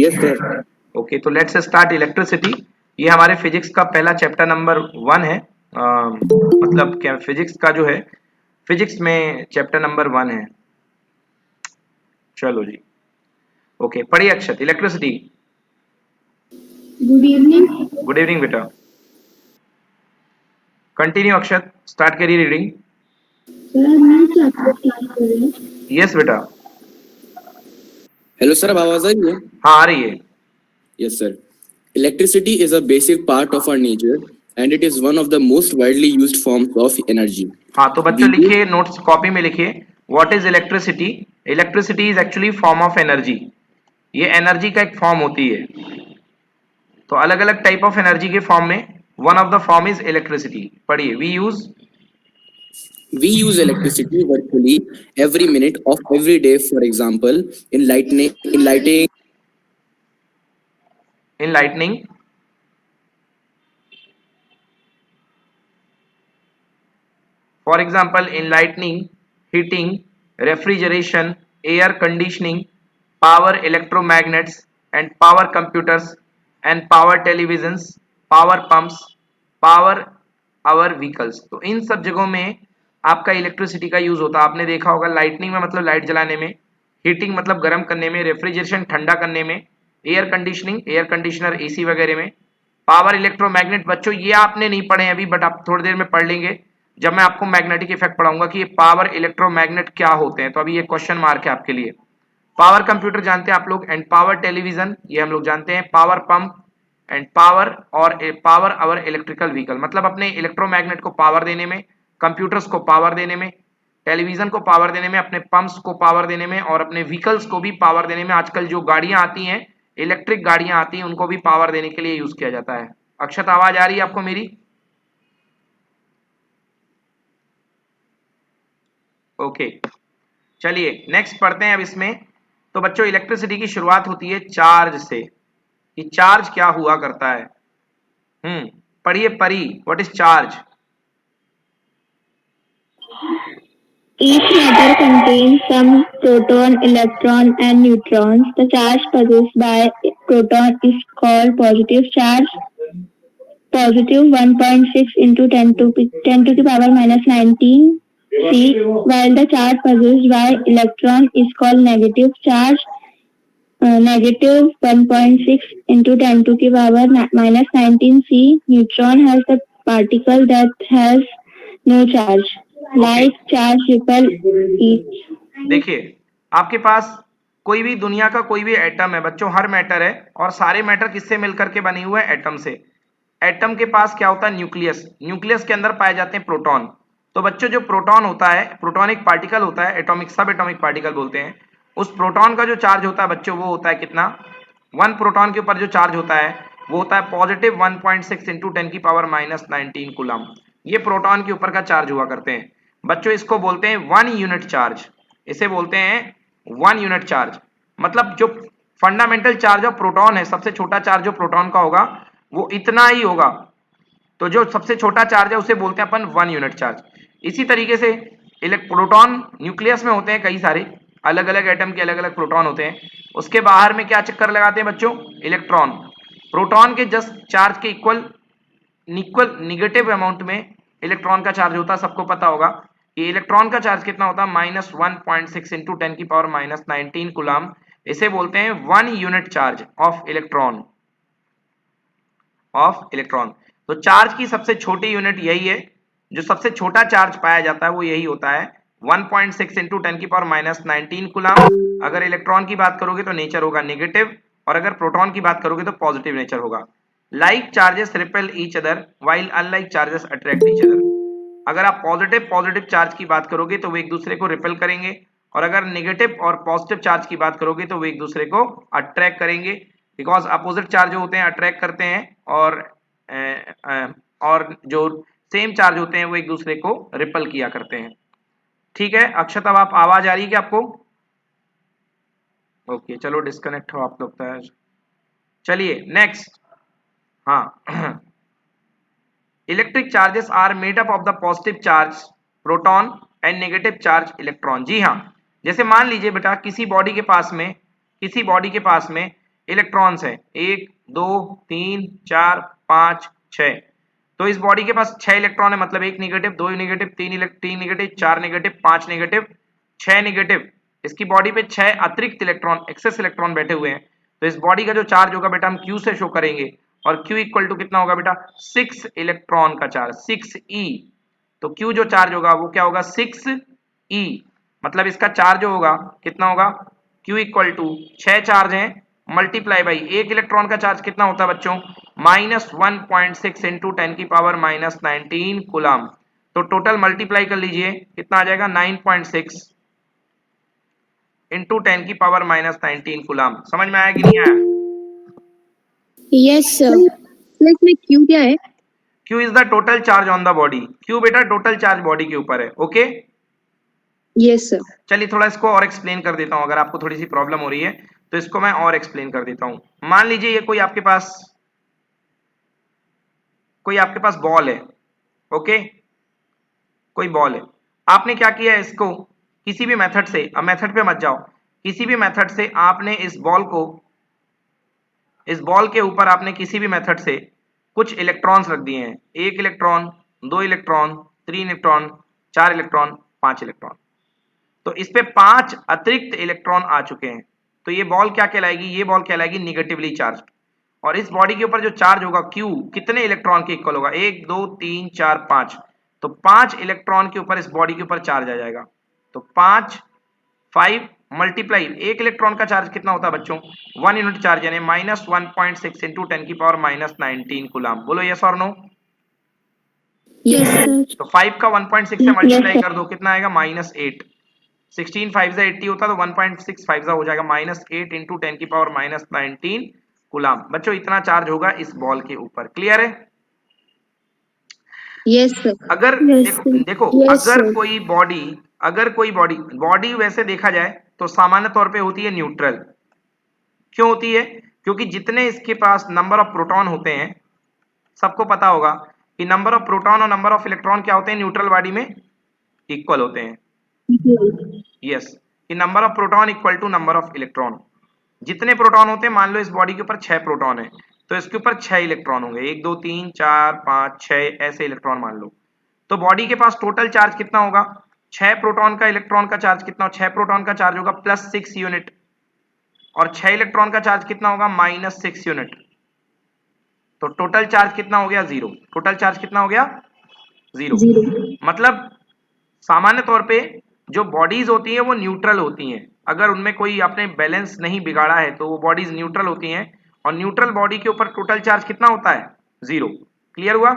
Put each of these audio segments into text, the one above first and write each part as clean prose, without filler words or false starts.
Yes sir. Okay, तो let's start electricity. ये हमारे फिजिक्स का पहला चैप्टर नंबर 1 है। मतलब क्या, फिजिक्स का जो है, फिजिक्स में चैप्टर नंबर 1 है। चलो जी, ओके, पढ़िए Akshat, electricity. Good evening good evening बेटा। कंटिन्यू अक्षत, स्टार्ट करिए reading. Sir. New chapter start कर रहे हैं। यस बेटा। हेलो सर, अब आवाज आ रही है? हाँ, आ रही है। Yes sir. Electricity is a basic part of our nature and it is one of the most widely used forms of energy. हाँ, तो बच्चों We use लिखिए, नोट्स कॉपी में लिखिए, what is electricity. Electricity is actually form of energy. ये energy का एक form होती है। तो अलग अलग टाइप ऑफ एनर्जी के फॉर्म में one of the form is electricity. पढ़िए, we use electricity virtually every minute of every day. For example, in lighting, in lightning, for example in lightning, heating, refrigeration, air conditioning, power electromagnets and power computers and power televisions, power pumps, power our vehicles। तो इन सब जगहों में आपका electricity का use होता है। आपने देखा होगा, लाइटनिंग में मतलब लाइट जलाने में, हीटिंग मतलब गर्म करने में, रेफ्रिजरेशन ठंडा करने में, air conditioning air conditioner AC वगैरह में, पावर इलेक्ट्रोमैग्नेट। बच्चों ये आपने नहीं पढ़े अभी, बट आप थोड़ी देर में पढ़ लेंगे जब मैं आपको मैग्नेटिक इफेक्ट पढ़ाऊंगा कि ये पावर इलेक्ट्रोमैग्नेट क्या होते हैं। तो अभी ये क्वेश्चन मार्क है आपके लिए। पावर कंप्यूटर जानते हैं आप लोग, एंड पावर टेलीविजन ये हम लोग जानते हैं, पावर पंप एंड पावर और पावर आवर इलेक्ट्रिकल व्हीकल, मतलब अपने इलेक्ट्रोमैग्नेट को पावर देने में, कंप्यूटर्स को पावर देने में, टेलीविजन को पावर देने में, अपने पंप्स को पावर देने में और अपने व्हीकल्स को भी पावर देने में। आजकल जो गाड़ियां आती हैं, इलेक्ट्रिक गाड़ियां आती हैं, उनको भी पावर देने के लिए यूज किया जाता है। अक्षत, आवाज आ रही है आपको मेरी? ओके, चलिए नेक्स्ट पढ़ते हैं अब इसमें। तो बच्चों, इलेक्ट्रिसिटी की शुरुआत होती है चार्ज से। कि चार्ज क्या हुआ करता है? पढ़िए परी, what is charge? Each matter contains some proton, electron, and neutrons. The charge possessed by proton is called positive charge. Positive 1.6 into 10 to the power minus 19 C, while the charge possessed by electron is called negative charge. Negative 1.6 into 10 to the power minus 19 C. Neutron has the particle that has no charge. Like charge repel each. देखिए, आपके पास कोई भी दुनिया का कोई भी atom है बच्चों, हर मैटर है, और सारे मैटर किससे मिलकर के बने हुए हैं? एटम से। एटम के पास क्या होता है? न्यूक्लियस। न्यूक्लियस के अंदर पाए जाते हैं प्रोटॉन। तो बच्चों, जो प्रोटॉन होता है, प्रोटॉन एक पार्टिकल होता है, एटॉमिक सब एटॉमिक पार्टिकल बोलते हैं। उस प्रोटॉन का जो चार्ज होता है बच्चों, वो होता है कितना? 1 प्रोटॉन के ऊपर जो चार्ज होता है वो होता है पॉजिटिव 1.6 इंटू 10 की पावर माइनस 19 कूलम। ये प्रोटॉन के ऊपर का चार्ज हुआ करते हैं बच्चों। इसको बोलते हैं 1 यूनिट चार्ज। इसे बोलते हैं 1 यूनिट चार्ज। मतलब जो फंडामेंटल चार्ज ऑफ प्रोटॉन है, सबसे छोटा चार्ज जो प्रोटॉन का होगा वो इतना ही होगा। तो जो सबसे छोटा चार्ज है उसे बोलते हैं अपन 1 यूनिट चार्ज। इसी तरीके से प्रोटॉन न्यूक्लियस में होते हैं कई सारे, अलग अलग एटम के अलग अलग प्रोटॉन होते हैं। उसके बाहर में क्या चक्कर लगाते हैं बच्चों? इलेक्ट्रॉन। प्रोटॉन के जस्ट चार्ज के इक्वल निगेटिव अमाउंट में इलेक्ट्रॉन का चार्ज होता है। सबको पता होगा कि इलेक्ट्रॉन का चार्ज कितना होता है? -1.6 इंटू 10 की पावर माइनस 19 कूलम। इसे बोलते हैं 1 यूनिट चार्ज ऑफ इलेक्ट्रॉन। तो चार्ज की सबसे छोटी यूनिट यही है। जो सबसे छोटा चार्ज पाया जाता है वो यही होता है 1.6 इंटू 10 की पावर माइनस 19 कूलम। अगर इलेक्ट्रॉन की बात करोगे तो नेचर होगा नेगेटिव, और अगर प्रोटॉन की बात करोगे तो पॉजिटिव नेचर होगा। Like charges repel each other while unlike charges attract each other. अगर आप पॉजिटिव पॉजिटिव चार्ज की बात करोगे तो वो एक दूसरे को रिपेल करेंगे, और अगर नेगेटिव और पॉजिटिव चार्ज की बात करोगे तो वो एक दूसरे को अट्रैक्ट करेंगे। बिकॉज अपोजिट चार्ज जो होते हैं अट्रैक्ट करते हैं, और जो सेम चार्ज होते हैं वो एक दूसरे को रिपेल किया करते हैं। ठीक है अक्षत, अब आप आवाज आ रही है क्या आपको? ओके, चलो डिस्कनेक्ट हो आप लगता है। चलिए नेक्स्ट। हाँ, electric charges are made up of the positive charge proton and negative charge electron. जी हाँ, जैसे मान लीजिए बेटा, किसी बॉडी के पास में इलेक्ट्रॉन्स हैं, 1 2 3 4 5 6। तो इस बॉडी के पास 6 इलेक्ट्रॉन है, मतलब 1 negative, 2 negative, 3 negative, 4 negative, 5 negative, 6 negative. इसकी बॉडी पे 6 अतिरिक्त इलेक्ट्रॉन, एक्सेस इलेक्ट्रॉन बैठे हुए हैं। तो इस बॉडी का जो चार्ज होगा बेटा हम Q से शो करेंगे, और Q इक्वल टू कितना होगा बेटा, 6 इलेक्ट्रॉन का चार्ज, 6e। तो Q जो चार्ज होगा वो क्या होगा, 6e। मतलब इसका चार्ज जो होगा कितना होगा, Q इक्वल टू 6 चार्ज है मल्टीप्लाई बाई 1 इलेक्ट्रॉन का चार्ज कितना होता है बच्चों, -1.6 इंटू 10 की पावर -19 कूलम। तो टोटल मल्टीप्लाई कर लीजिए, कितना आ जाएगा, 9.6 इंटू 10 की पावर -19 कूलम। समझ में आया कि नहीं आया? Yes, sir. इसमें Q क्या है? Q is the total charge on the body. Q बेटा टोटल चार्ज बॉडी के ऊपर है। Okay, Yes, sir. चलिए थोड़ा इसको और एक्सप्लेन कर देता हूं, अगर आपको थोड़ी सी प्रॉब्लम हो रही है तो इसको मैं और एक्सप्लेन कर देता हूं। मान लीजिए ये कोई आपके पास बॉल है, ओके, कोई बॉल है, आपने क्या किया है, इसको किसी भी मेथड से, अब मेथड पे मत जाओ, किसी भी मेथड से आपने इस बॉल के ऊपर आपने किसी भी मेथड से कुछ इलेक्ट्रॉन्स रख दिए हैं, 1 electron, 2 electron, 3 electron, 4 electron, 5 electron. तो इस पे 5 अतिरिक्त इलेक्ट्रॉन आ चुके हैं। तो ये बॉल क्या कहलाएगी, ये बॉल कहलाएगी निगेटिवली चार्ज। और इस बॉडी के ऊपर जो चार्ज होगा Q कितने इलेक्ट्रॉन के इक्वल होगा, 1 2 3 4 5। तो 5 इलेक्ट्रॉन के ऊपर इस बॉडी के ऊपर चार्ज आ जाएगा। तो 5 मल्टीप्लाई 1 इलेक्ट्रॉन का चार्ज कितना होता है बच्चों, 1 यूनिट चार्ज, यानी -1.6 इंटू 10 की पावर -19 कूलम। बोलो यस और नो। Yes, sir. तो 5 का 1.6 से मल्टीप्लाई कर दो, कितना आएगा, -8। 16 5 से 80 होता तो 1.65 से हो जाएगा, -8 इंटू 10 की पावर -19 कूलम। बच्चों इतना चार्ज होगा इस बॉल के ऊपर। क्लियर है? Yes, sir. अगर Yes, देखो yes, अगर sir. कोई बॉडी वैसे देखा जाए तो सामान्य तौर पे होती है न्यूट्रल। क्यों होती है? क्योंकि जितने इसके पास नंबर ऑफ प्रोटॉन होते हैं, सबको पता होगा कि नंबर ऑफ प्रोटॉन और नंबर ऑफ इलेक्ट्रॉन क्या होते हैं न्यूट्रल बॉडी में, इक्वल होते हैं। यस, कि number of proton equal to number of electron. जितने प्रोटॉन होते हैं, मान लो इस बॉडी के ऊपर 6 प्रोटॉन है, तो इसके ऊपर 6 इलेक्ट्रॉन होंगे, 1 2 3 4 5 6 ऐसे इलेक्ट्रॉन मान लो। तो बॉडी के पास टोटल चार्ज कितना होगा, 6 प्रोटॉन का इलेक्ट्रॉन का चार्ज कितना, 6 प्रोटॉन का चार्ज होगा +6 यूनिट, और 6 इलेक्ट्रॉन का चार्ज कितना होगा, -6 यूनिट। तो टोटल चार्ज कितना हो गया, 0। टोटल चार्ज कितना हो गया, 0। मतलब सामान्य तौर पे जो बॉडीज होती हैं वो न्यूट्रल होती हैं। अगर उनमें कोई आपने बैलेंस नहीं बिगाड़ा है तो वो बॉडीज न्यूट्रल होती हैं, और न्यूट्रल बॉडी के ऊपर टोटल चार्ज कितना होता है, 0। क्लियर हुआ?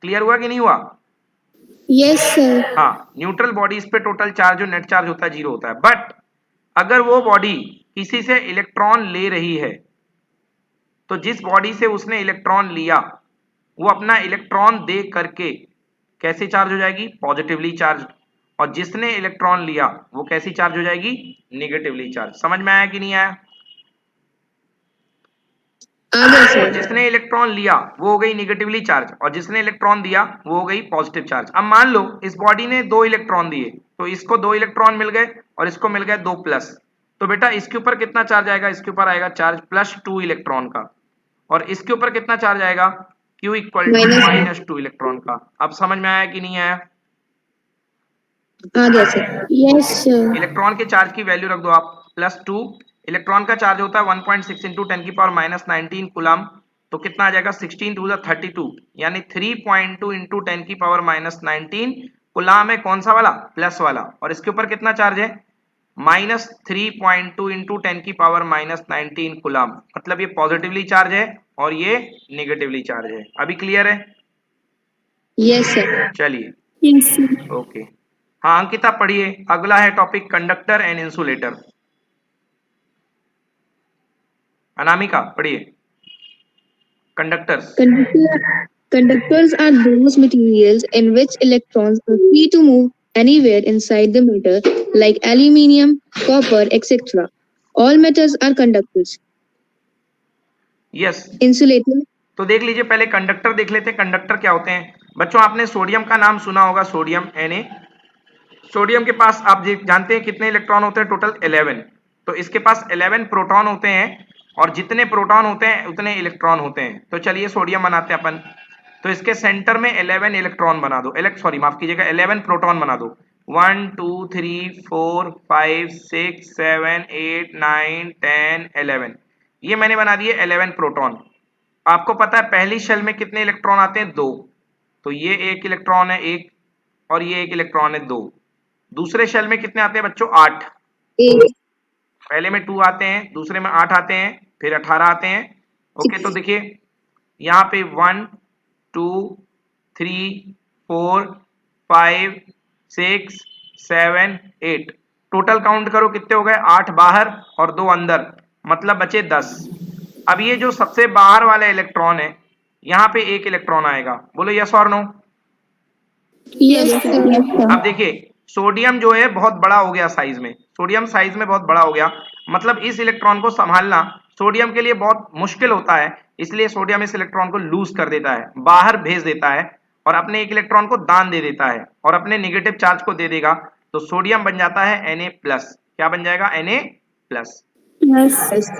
क्लियर हुआ कि नहीं हुआ? Yes, sir. हाँ, न्यूट्रल बॉडीज पे टोटल चार्ज जो नेट चार्ज होता है 0 होता है। बट अगर वो बॉडी किसी से इलेक्ट्रॉन ले रही है, तो जिस बॉडी से उसने इलेक्ट्रॉन लिया वो अपना इलेक्ट्रॉन दे करके कैसे चार्ज हो जाएगी, पॉजिटिवली चार्ज। और जिसने इलेक्ट्रॉन लिया वो कैसी चार्ज हो जाएगी, नेगेटिवली चार्ज। समझ में आया कि नहीं आया? तो जिसने इलेक्ट्रॉन लिया वो हो गई नेगेटिवली चार्ज, और जिसने इलेक्ट्रॉन दिया वो हो गई पॉजिटिव चार्ज। अब मान लो इस बॉडी ने 2 इलेक्ट्रॉन दिए, तो इसको 2 इलेक्ट्रॉन मिल गए और इसको मिल गए 2 प्लस। तो बेटा इसके ऊपर कितना चार्ज आएगा, इसके ऊपर आएगा चार्ज +2 इलेक्ट्रॉन का, और इसके ऊपर कितना चार्ज आएगा, Q इक्वल टू -2 इलेक्ट्रॉन का। अब समझ में आया कि नहीं आया? आ गया सर। Yes, sir. इलेक्ट्रॉन के चार्ज की वैल्यू रख दो आप, +2। इलेक्ट्रॉन का चार्ज होता है 1.6 इंटू 10 की पावर -19 कूलम। तो कितना आ जाएगा, 16 2 32, यानी 3.2 इंटू 10 की पावर -19 कूलम है। कौन सा वाला, प्लस वाला। और इसके ऊपर कितना चार्ज है, -3.2 इंटू 10 की पावर -19 कूलम। मतलब ये पॉजिटिवली चार्ज है और ये नेगेटिवली चार्ज है। अभी क्लियर है? Yes, sir. चलिए, Yes, sir. ओके। हाँ अंकिता पढ़िए, अगला है topic conductor and insulator. Anamika पढ़िए, conductors. Conductors are those materials in which electrons are free to move anywhere inside the matter, like aluminium, copper, etc. All metals are conductors. Yes, Insulator. तो देख लीजिए, पहले conductor देख लेते हैं। Conductor क्या होते हैं बच्चों, आपने सोडियम का नाम सुना होगा, सोडियम Na। सोडियम के पास आप जानते हैं कितने इलेक्ट्रॉन होते हैं, टोटल 11। तो इसके पास 11 प्रोटॉन होते हैं और जितने प्रोटॉन होते हैं उतने इलेक्ट्रॉन होते हैं। तो चलिए सोडियम बनाते हैं अपन। तो इसके सेंटर में 11 इलेक्ट्रॉन बना दो, माफ कीजिएगा 11 प्रोटॉन बना दो। 1 2 3 4 5 6 7 8 9 10 11, ये मैंने बना दिए 11 प्रोटॉन। आपको पता है पहली शेल में कितने इलेक्ट्रॉन आते हैं? 2। तो ये एक इलेक्ट्रॉन है, एक, और ये एक इलेक्ट्रॉन है, 2। दूसरे शेल में कितने आते हैं बच्चों? 8। पहले में 2 आते हैं, दूसरे में 8 आते हैं, फिर 18 आते हैं। ओके, तो देखिए यहाँ पे 1 2 3 4 5 6 7 8, टोटल काउंट करो कितने हो गए? 8 बाहर और 2 अंदर, मतलब बचे 10। अब ये जो सबसे बाहर वाला इलेक्ट्रॉन है, यहाँ पे एक इलेक्ट्रॉन आएगा। बोलो यस और नो। Yes, sir. अब देखिए सोडियम जो है बहुत बड़ा हो गया साइज में, सोडियम साइज में बहुत बड़ा हो गया, मतलब इस इलेक्ट्रॉन को संभालना सोडियम के लिए बहुत मुश्किल होता है। इसलिए सोडियम इस इलेक्ट्रॉन को लूज कर देता है, बाहर भेज देता है और अपने एक इलेक्ट्रॉन को दान दे देता है और अपने नेगेटिव चार्ज को दे देगा। तो सोडियम बन जाता है Na+। क्या बन जाएगा? Na+। Yes.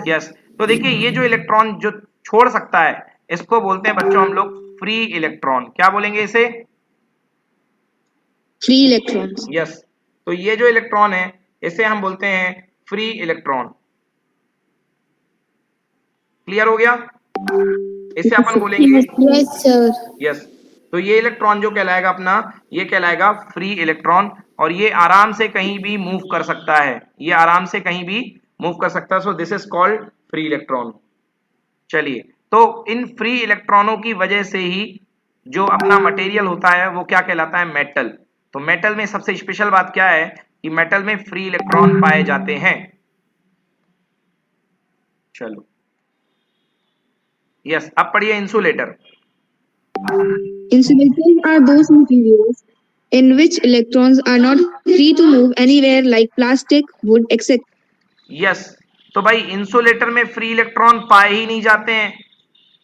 यस। तो देखिए ये जो इलेक्ट्रॉन जो छोड़ सकता है इसको बोलते हैं बच्चों हम लोग फ्री इलेक्ट्रॉन। क्या बोलेंगे इसे? Free electrons. यस। तो ये जो इलेक्ट्रॉन है इसे हम बोलते हैं फ्री इलेक्ट्रॉन। क्लियर हो गया? इसे अपन बोलेंगे यस सर। यस। तो ये इलेक्ट्रॉन जो कहलाएगा अपना, ये कहलाएगा फ्री इलेक्ट्रॉन, और ये आराम से कहीं भी मूव कर सकता है, ये आराम से कहीं भी मूव कर सकता है। So this is called free electron. चलिए, तो इन फ्री इलेक्ट्रॉनों की वजह से ही जो अपना मटेरियल होता है वो क्या कहलाता है? मेटल। तो मेटल में सबसे स्पेशल बात क्या है कि मेटल में फ्री इलेक्ट्रॉन पाए जाते हैं। चलो यस, अब पढ़िए insulator. Insulators are those materials in which electrons are not free to move anywhere like plastic, wood, etc. Yes. तो भाई इंसुलेटर में फ्री इलेक्ट्रॉन पाए ही नहीं जाते हैं,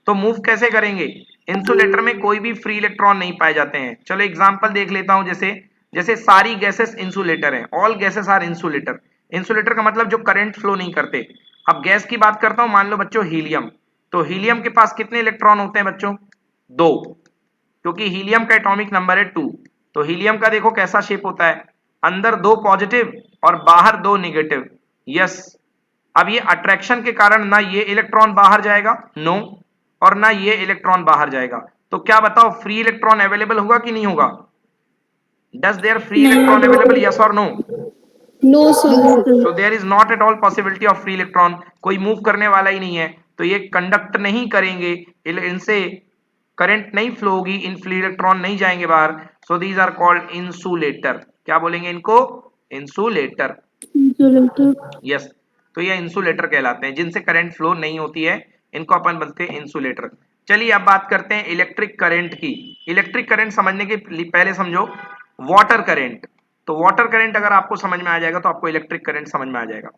तो मूव कैसे करेंगे? इंसुलेटर में कोई भी फ्री इलेक्ट्रॉन नहीं पाए जाते हैं। चलो एग्जांपल देख लेता हूं। जैसे जैसे सारी गैसेस इंसुलेटर हैं, all gases are insulator. Insulator का मतलब जो करंट फ्लो नहीं करते। अब गैस की बात करता हूं, मान लो बच्चों हीलियम। तो हीलियम के पास कितने इलेक्ट्रॉन होते हैं बच्चों? 2, क्योंकि हीलियम का एटॉमिक नंबर है 2। तो हीलियम का देखो कैसा शेप होता है, अंदर 2 पॉजिटिव और बाहर 2 नेगेटिव। यस। अब ये अट्रैक्शन के कारण ना ये इलेक्ट्रॉन बाहर जाएगा, नो, और ना ये इलेक्ट्रॉन बाहर जाएगा। तो क्या बताओ, फ्री इलेक्ट्रॉन अवेलेबल होगा कि नहीं होगा? Does there free electron available? Yes और no? No sir. So there is not at all possibility of free electron. कोई मूव करने वाला ही नहीं है, तो ये कंडक्ट नहीं करेंगे, इनसे करंट नहीं फ्लो होगी, इन फ्री इलेक्ट्रॉन नहीं जाएंगे बाहर। So these are called insulator. क्या बोलेंगे इनको? इंसुलेटर। यस। तो ये इंसुलेटर कहलाते हैं, जिनसे करंट फ्लो नहीं होती है, इनको अपन बोलते हैं इंसुलेटर। चलिए अब बात करते हैं इलेक्ट्रिक करंट की। इलेक्ट्रिक करंट समझने के पहले समझो वाटर करंट। तो वाटर करंट अगर आपको समझ में आ जाएगा तो आपको इलेक्ट्रिक करंट समझ में आ जाएगा।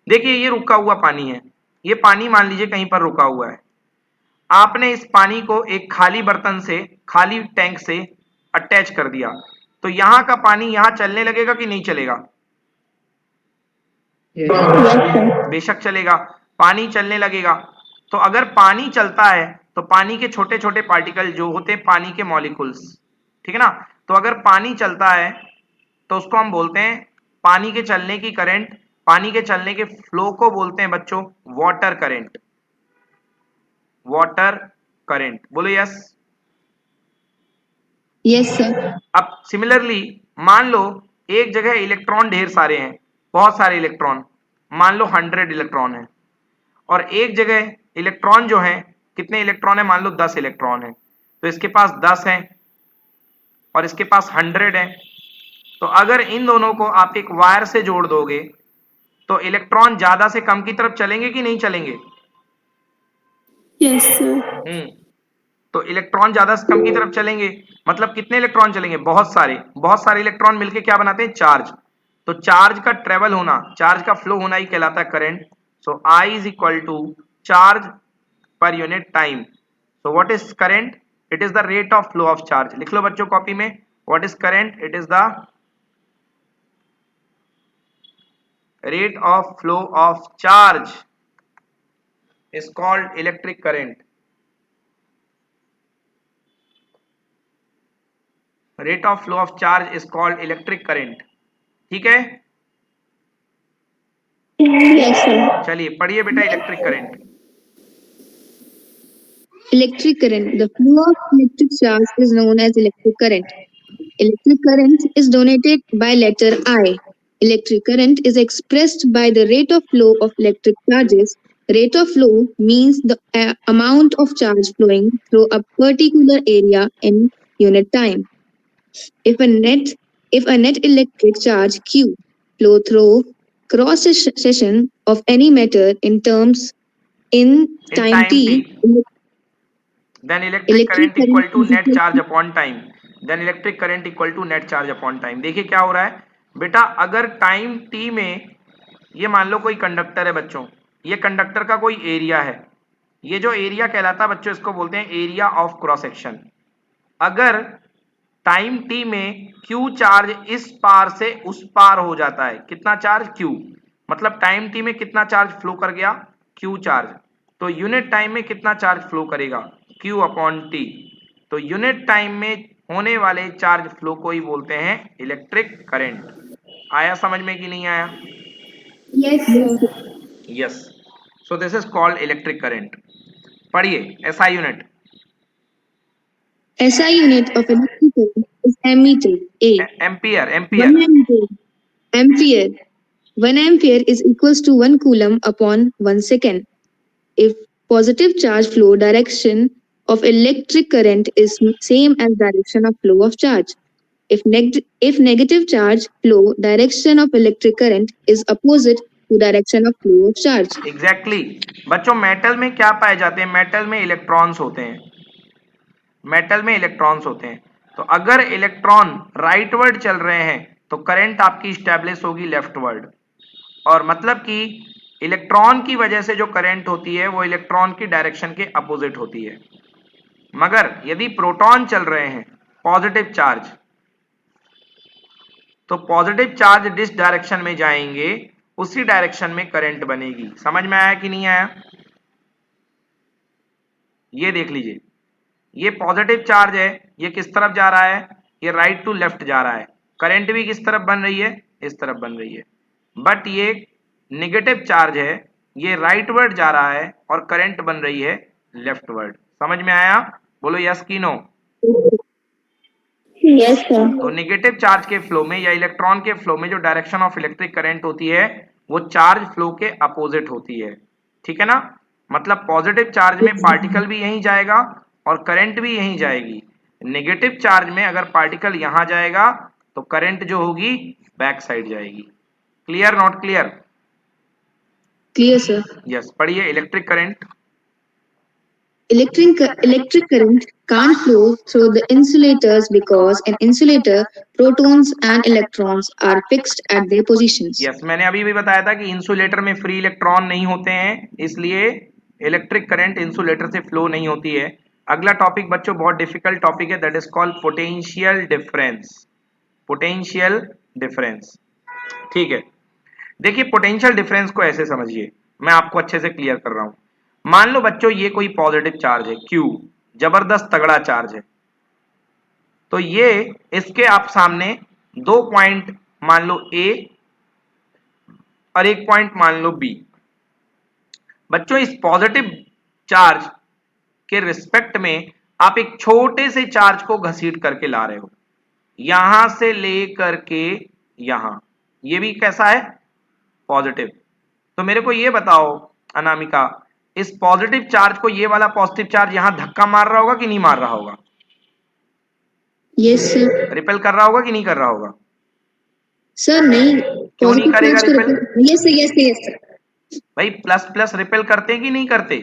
देखिए ये रुका हुआ पानी है, ये पानी मान लीजिए कहीं पर रुका हुआ है। आपने इस पानी को एक खाली बर्तन से, खाली टैंक से अटैच कर दिया, तो यहाँ का पानी यहाँ चलने लगेगा कि नहीं चलेगा? बेशक चलेगा, पानी चलने लगेगा। तो अगर पानी चलता है तो पानी के छोटे छोटे पार्टिकल जो होते हैं पानी के मॉलिक्यूल्स, ठीक है ना? तो अगर पानी चलता है तो उसको हम बोलते हैं पानी के चलने की करंट, पानी के चलने के फ्लो को बोलते हैं बच्चों वाटर करंट। वाटर करंट, बोलो यस। Yes sir. अब सिमिलरली मान लो एक जगह इलेक्ट्रॉन ढेर सारे हैं, बहुत सारे इलेक्ट्रॉन, मान लो 100 इलेक्ट्रॉन है, और एक जगह इलेक्ट्रॉन जो है, कितने इलेक्ट्रॉन है? मान लो 10 इलेक्ट्रॉन है। तो इसके पास 10 है और इसके पास 100 है। तो अगर इन दोनों को आप एक वायर से जोड़ दोगे तो इलेक्ट्रॉन ज्यादा से कम की तरफ चलेंगे कि नहीं चलेंगे? Yes, sir. तो इलेक्ट्रॉन ज्यादा से कम की तरफ चलेंगे, मतलब कितने इलेक्ट्रॉन चलेंगे? बहुत सारे इलेक्ट्रॉन मिलके क्या बनाते हैं? चार्ज। तो चार्ज का ट्रेवल होना, चार्ज का फ्लो होना ही कहलाता है current. So I is equal to charge per unit time. So what is current? It is the rate of flow of charge. लिख लो बच्चों कॉपी में, what is current? It is the rate of flow of charge is called electric current. Rate of flow of charge is called electric current. ठीक है, Yes, sir. चलिए पढ़िए बेटा electric current. Electric current. The flow of electric charge is known as electric current. Electric current is denoted by letter I. Electric current is expressed by the rate of flow of electric charges. Rate of flow means the amount of charge flowing through a particular area in unit time. If a net electric charge Q flow through cross section of any matter in time t, then electric electric current current equal to is net equal charge upon time. Then electric current equal to net charge upon time. देखिए क्या हो रहा है बेटा, अगर time t में ये मान लो कोई कंडक्टर है बच्चों, ये कंडक्टर का कोई एरिया है, ये जो एरिया कहलाता है बच्चों इसको बोलते हैं एरिया ऑफ क्रॉस सेक्शन. अगर टाइम t में q चार्ज इस पार से उस पार हो जाता है, कितना चार्ज q, मतलब टाइम t में कितना चार्ज फ्लो कर गया q चार्ज, तो यूनिट टाइम में कितना चार्ज फ्लो करेगा q अपॉन t. तो यूनिट टाइम में होने वाले चार्ज फ्लो को ही बोलते हैं इलेक्ट्रिक करंट. आया समझ में कि नहीं आया? Yes, sir. Yes. So this is called electric current. पढ़िए SI unit. SI unit of electric current is ammeter. A. Ampere. 1 ampere. Ampere. 1 ampere is equals to 1 coulomb upon 1 second. If positive charge flow direction of electric current is same as direction of flow of charge. If negative charge flow direction of electric current is opposite to direction of flow of charge. Exactly. बच्चों metal में क्या पाए जाते हैं? Metal में electrons होते हैं. Metal में इलेक्ट्रॉन्स होते हैं. तो अगर इलेक्ट्रॉन राइटवर्ड चल रहे हैं तो करंट आपकी स्टैब्लिश होगी लेफ्टवर्ड. और मतलब कि इलेक्ट्रॉन की वजह से जो करंट होती है वो इलेक्ट्रॉन की डायरेक्शन के अपोजिट होती है. मगर यदि प्रोटॉन चल रहे हैं पॉजिटिव चार्ज, तो पॉजिटिव चार्ज जिस डायरेक्शन में जाएंगे उसी डायरेक्शन में करंट बनेगी. समझ में आया कि नहीं आया? ये देख लीजिए, ये पॉजिटिव चार्ज है, ये किस तरफ जा रहा है? ये राइट टू लेफ्ट जा रहा है. करंट भी किस तरफ बन रही है? इस तरफ बन रही है. बट ये नेगेटिव चार्ज है, ये राइटवर्ड जा रहा है और करंट बन रही है लेफ्टवर्ड. समझ में आया? बोलो यस की नो. Yes, sir. तो नेगेटिव चार्ज के फ्लो में या इलेक्ट्रॉन के फ्लो में जो डायरेक्शन ऑफ इलेक्ट्रिक करंट होती है वो चार्ज फ्लो के अपोजिट होती है. ठीक है ना? मतलब पॉजिटिव चार्ज में पार्टिकल भी यहीं जाएगा और करंट भी यहीं जाएगी. नेगेटिव चार्ज में अगर पार्टिकल यहां जाएगा तो करंट जो होगी बैक साइड जाएगी. Clear not clear? Clear, sir. Yes. पढ़िए electric current. Electric current can't flow through the insulators because in insulator protons and electrons are fixed at their positions. Yes, मैंने अभी भी बताया था कि इंसुलेटर में फ्री इलेक्ट्रॉन नहीं होते हैं, इसलिए इलेक्ट्रिक करंट इंसुलेटर से फ्लो नहीं होती है. अगला टॉपिक बच्चों बहुत डिफिकल्ट टॉपिक है, that is called potential difference. Potential difference. ठीक है, देखिए पोटेंशियल डिफरेंस को ऐसे समझिए, मैं आपको अच्छे से क्लियर कर रहा हूं. मान लो बच्चों ये कोई पॉजिटिव चार्ज है Q, जबरदस्त तगड़ा चार्ज है. तो ये इसके आप सामने 2 पॉइंट मान लो A और 1 पॉइंट मान लो B. बच्चों इस पॉजिटिव चार्ज के रिस्पेक्ट में आप एक छोटे से चार्ज को घसीट करके ला रहे हो, यहां से ले करके यहां. ये भी कैसा है? पॉजिटिव. तो मेरे को ये बताओ अनामिका, इस पॉजिटिव चार्ज को ये वाला पॉजिटिव चार्ज यहां धक्का मार रहा होगा कि नहीं मार रहा होगा? Yes, sir. रिपेल कर रहा होगा कि नहीं कर रहा होगा? Sir, नहीं. क्यों नहीं करेगा repel? Yes, sir. Yes, sir. Yes, sir. भाई प्लस प्लस रिपेल करते हैं कि नहीं करते?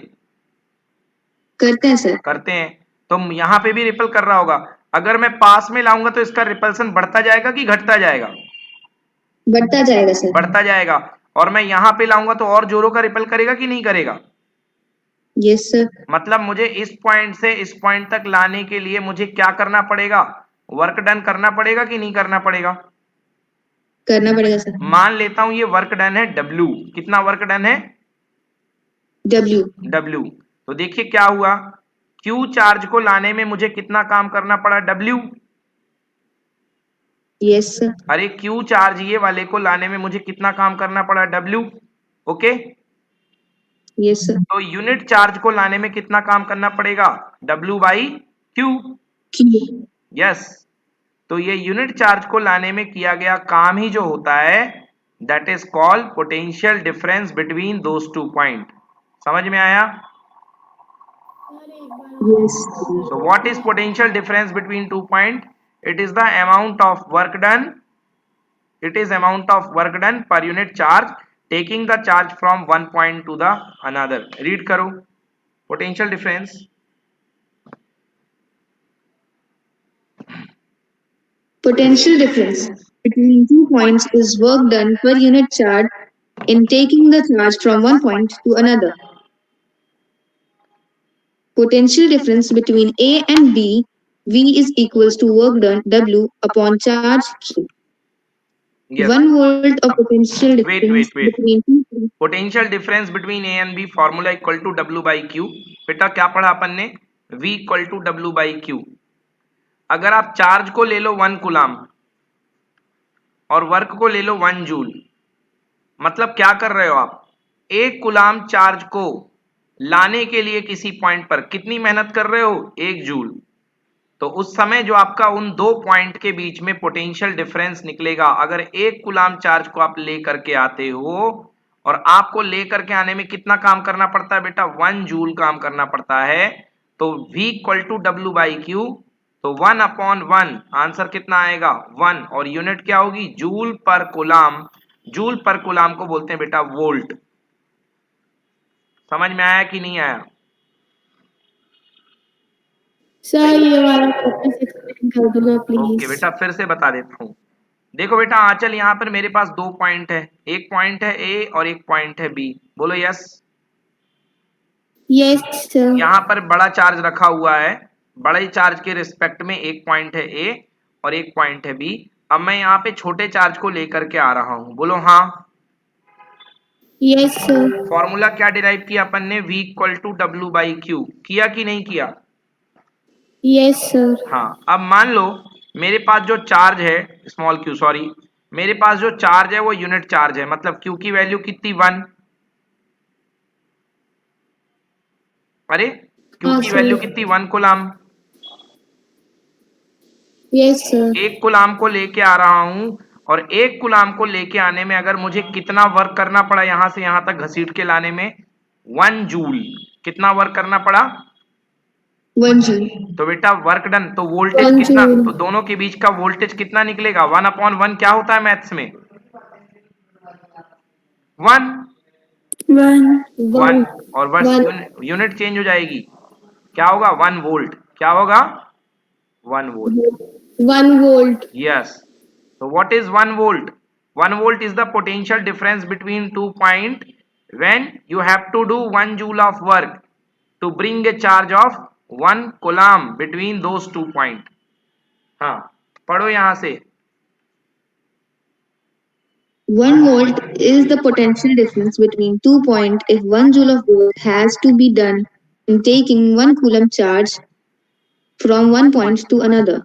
करते हैं सर. करते हैं. तो यहां पे भी रिपेल कर रहा होगा. अगर मैं पास में लाऊंगा तो इसका रिपल्सन बढ़ता जाएगा कि घटता जाएगा? बढ़ता जाएगा सर. बढ़ता जाएगा. और मैं यहां पे लाऊंगा तो और जोरों का रिपेल करेगा कि नहीं करेगा? Yes sir. मतलब मुझे इस पॉइंट से इस पॉइंट तक लाने के लिए मुझे क्या करना पड़ेगा? वर्क डन करना पड़ेगा कि नहीं करना पड़ेगा? करना पड़ेगा सर। मान लेता हूं ये वर्क डन है W, कितना वर्क डन है W। W। तो देखिए क्या हुआ, Q चार्ज को लाने में मुझे कितना काम करना पड़ा W। Yes sir. अरे Q चार्ज ये वाले को लाने में मुझे कितना काम करना पड़ा W। Okay, yes sir. तो यूनिट चार्ज को लाने में कितना काम करना पड़ेगा W by Q। Q। Yes, तो ये यूनिट चार्ज को लाने में किया गया काम ही जो होता है that is called potential difference between those two point. समझ में आया? Yes. So what is potential difference between 2 point? It is the amount of work done. It is amount of work done per unit charge taking the charge from one point to the another. Read करो potential difference. Potential difference between 2 points is work done per unit charge in taking the charge from one point to another. Potential difference between A and B, V is equals to work done W upon charge Q. Yes. 1 volt of potential difference Wait. between 2 points. Potential difference between A and B formula equal to W by Q. बेटा क्या पढ़ा अपन ने? V equal to W by Q. अगर आप charge को ले लो 1 coulomb और work को ले लो 1 जूल, मतलब क्या कर रहे हो आप, 1 कूलाम चार्ज को लाने के लिए किसी पॉइंट पर कितनी मेहनत कर रहे हो 1 जूल। तो उस समय जो आपका उन दो पॉइंट के बीच में पोटेंशियल डिफरेंस निकलेगा, अगर 1 कूलाम चार्ज को आप ले करके आते हो और आपको ले करके आने में कितना काम करना पड़ता है बेटा 1 जूल काम करना पड़ता है, तो V equal to W by Q, तो 1 अपॉन 1 आंसर कितना आएगा 1, और यूनिट क्या होगी जूल पर कूलाम। जूल पर कूलाम को बोलते हैं बेटा वोल्ट। समझ में आया कि नहीं आया? सर ये वाला वापस एक्सप्लेन कर दोगे ओके प्लीज। बेटा फिर से बता देता हूँ। देखो बेटा आंचल यहाँ पर मेरे पास 2 पॉइंट है, एक पॉइंट है A और एक पॉइंट है B। बोलो यस। Yes sir. यहाँ पर बड़ा चार्ज रखा हुआ है, बड़े चार्ज के रिस्पेक्ट में एक पॉइंट है A और एक पॉइंट है B। अब मैं यहाँ पे छोटे चार्ज को लेकर के आ रहा हूँ। बोलो हाँ। Yes sir. फॉर्मूला क्या डिराइव किया अपन ने, V equal to W by Q, किया कि नहीं किया? Yes sir. हाँ, अब मान लो मेरे पास जो चार्ज है स्मॉल q, सॉरी, मेरे पास जो चार्ज है वो यूनिट चार्ज है, मतलब q की वैल्यू कितनी 1। अरे q की वैल्यू कितनी 1 कूलाम। Yes sir. 1 कूलाम को लेके आ रहा हूं और 1 कूलाम को लेके आने में अगर मुझे कितना वर्क करना पड़ा यहां से यहां तक घसीट के लाने में 1 जूल। कितना वर्क करना पड़ा 1 जूल। तो बेटा वर्क डन, तो वोल्टेज 1 कितना, जूल। तो दोनों के बीच का वोल्टेज कितना निकलेगा 1 अपॉन 1। क्या होता है मैथ्स में 1 1 और बस यूनिट चेंज हो जाएगी, क्या होगा 1 वोल्ट। क्या होगा 1 volt. 1 volt। Yes. So what is 1 volt? 1 volt is the potential difference between 2 point when you have to do 1 joule of work to bring a charge of 1 coulomb between those 2 point. हाँ पढ़ो यहाँ से। 1 volt is the potential difference between 2 points if 1 joule of work has to be done in taking 1 coulomb charge from one point to another.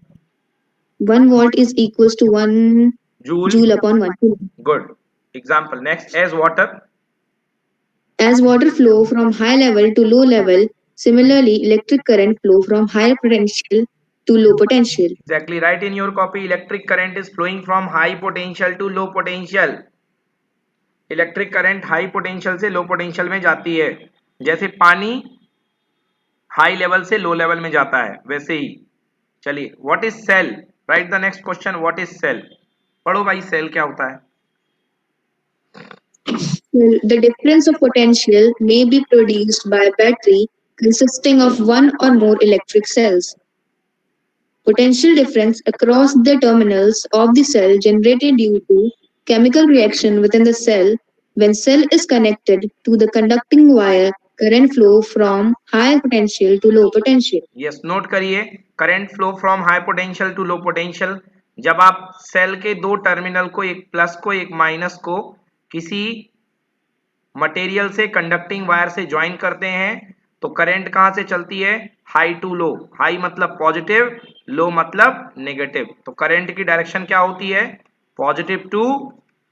1 volt is equals to 1 joule upon 1 coulomb. Good. Example next, as water. As water flow from high level to low level, similarly electric current flow from high potential to low potential. Exactly, write in your copy, electric current is flowing from high potential to low potential. Electric current high potential से low potential में जाती है, जैसे पानी high level से low level में जाता है वैसे ही। चलिए what is cell, write the next question, what is cell. पढ़ो भाई सेल क्या होता है। Well, the difference of potential may be produced by a battery consisting of one or more electric cells. Potential difference across the terminals of the cell generated due to chemical reaction within the cell. When cell is connected to the conducting wire, current flow from high potential to low potential. Yes note करिए, current flow from high potential to low potential. जब आप cell के दो terminal को, एक plus को एक minus को, किसी मटेरियल से कंडक्टिंग वायर से ज्वाइन करते हैं तो करंट कहां से चलती है? High to low. हाई मतलब पॉजिटिव, लो मतलब नेगेटिव। तो करंट की डायरेक्शन क्या होती है? Positive to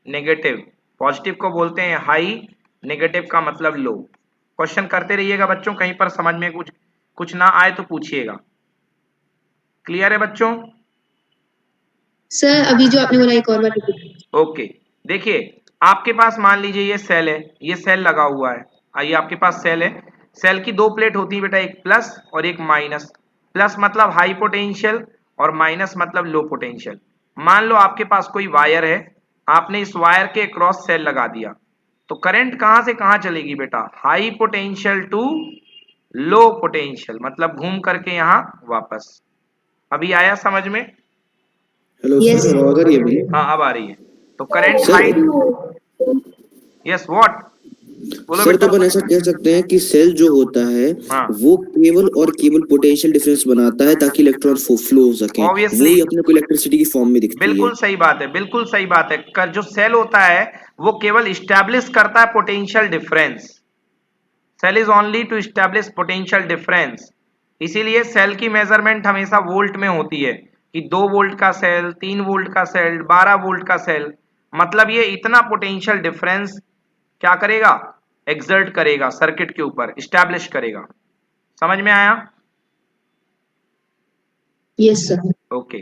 negative. पॉजिटिव को बोलते हैं हाई, नेगेटिव का मतलब लो। क्वेश्चन करते रहिएगा बच्चों, कहीं पर समझ में कुछ ना आए तो पूछिएगा। क्लियर है बच्चों? सर अभी जो आपने बोला एक और बार रिपीट। ओके, देखिए आपके पास मान लीजिए ये सेल है, ये सेल लगा हुआ है। आइए आपके पास सेल है, सेल की दो प्लेट होती है बेटा, एक प्लस और एक माइनस। प्लस मतलब हाई पोटेंशियल और माइनस मतलब लो पोटेंशियल। मान लो आपके पास कोई वायर है, आपने इस वायर के क्रॉस सेल लगा दिया, तो करंट कहां से कहां चलेगी बेटा? High potential to low potential, मतलब घूम करके यहां वापस। अभी आया समझ में? Hello Yes. सर, आवाज आ रही है मेरी? हाँ अब आ रही है। तो current sir high, yes what, बोलो सर, तो बेटा। अपन ऐसा कह सकते हैं कि सेल जो होता है हाँ वो केवल और केवल पोटेंशियल डिफरेंस बनाता है ताकि इलेक्ट्रॉन फ्लो हो सके। ऑब्वियसली, वही अपने को इलेक्ट्रिसिटी की फॉर्म में दिखती है। बिल्कुल सही बात है, बिल्कुल सही बात है। कर जो सेल होता है वो केवल इस्टेब्लिश करता है potential difference. Cell is only to establish potential difference. इसीलिए सेल की मेजरमेंट हमेशा वोल्ट में होती है कि 2 वोल्ट का सेल, 3 वोल्ट का सेल, 12 वोल्ट का सेल, मतलब ये इतना पोटेंशियल डिफरेंस क्या करेगा? एक्सर्ट करेगा सर्किट के ऊपर, इस्टेब्लिश करेगा। समझ में आया? Yes sir. ओके,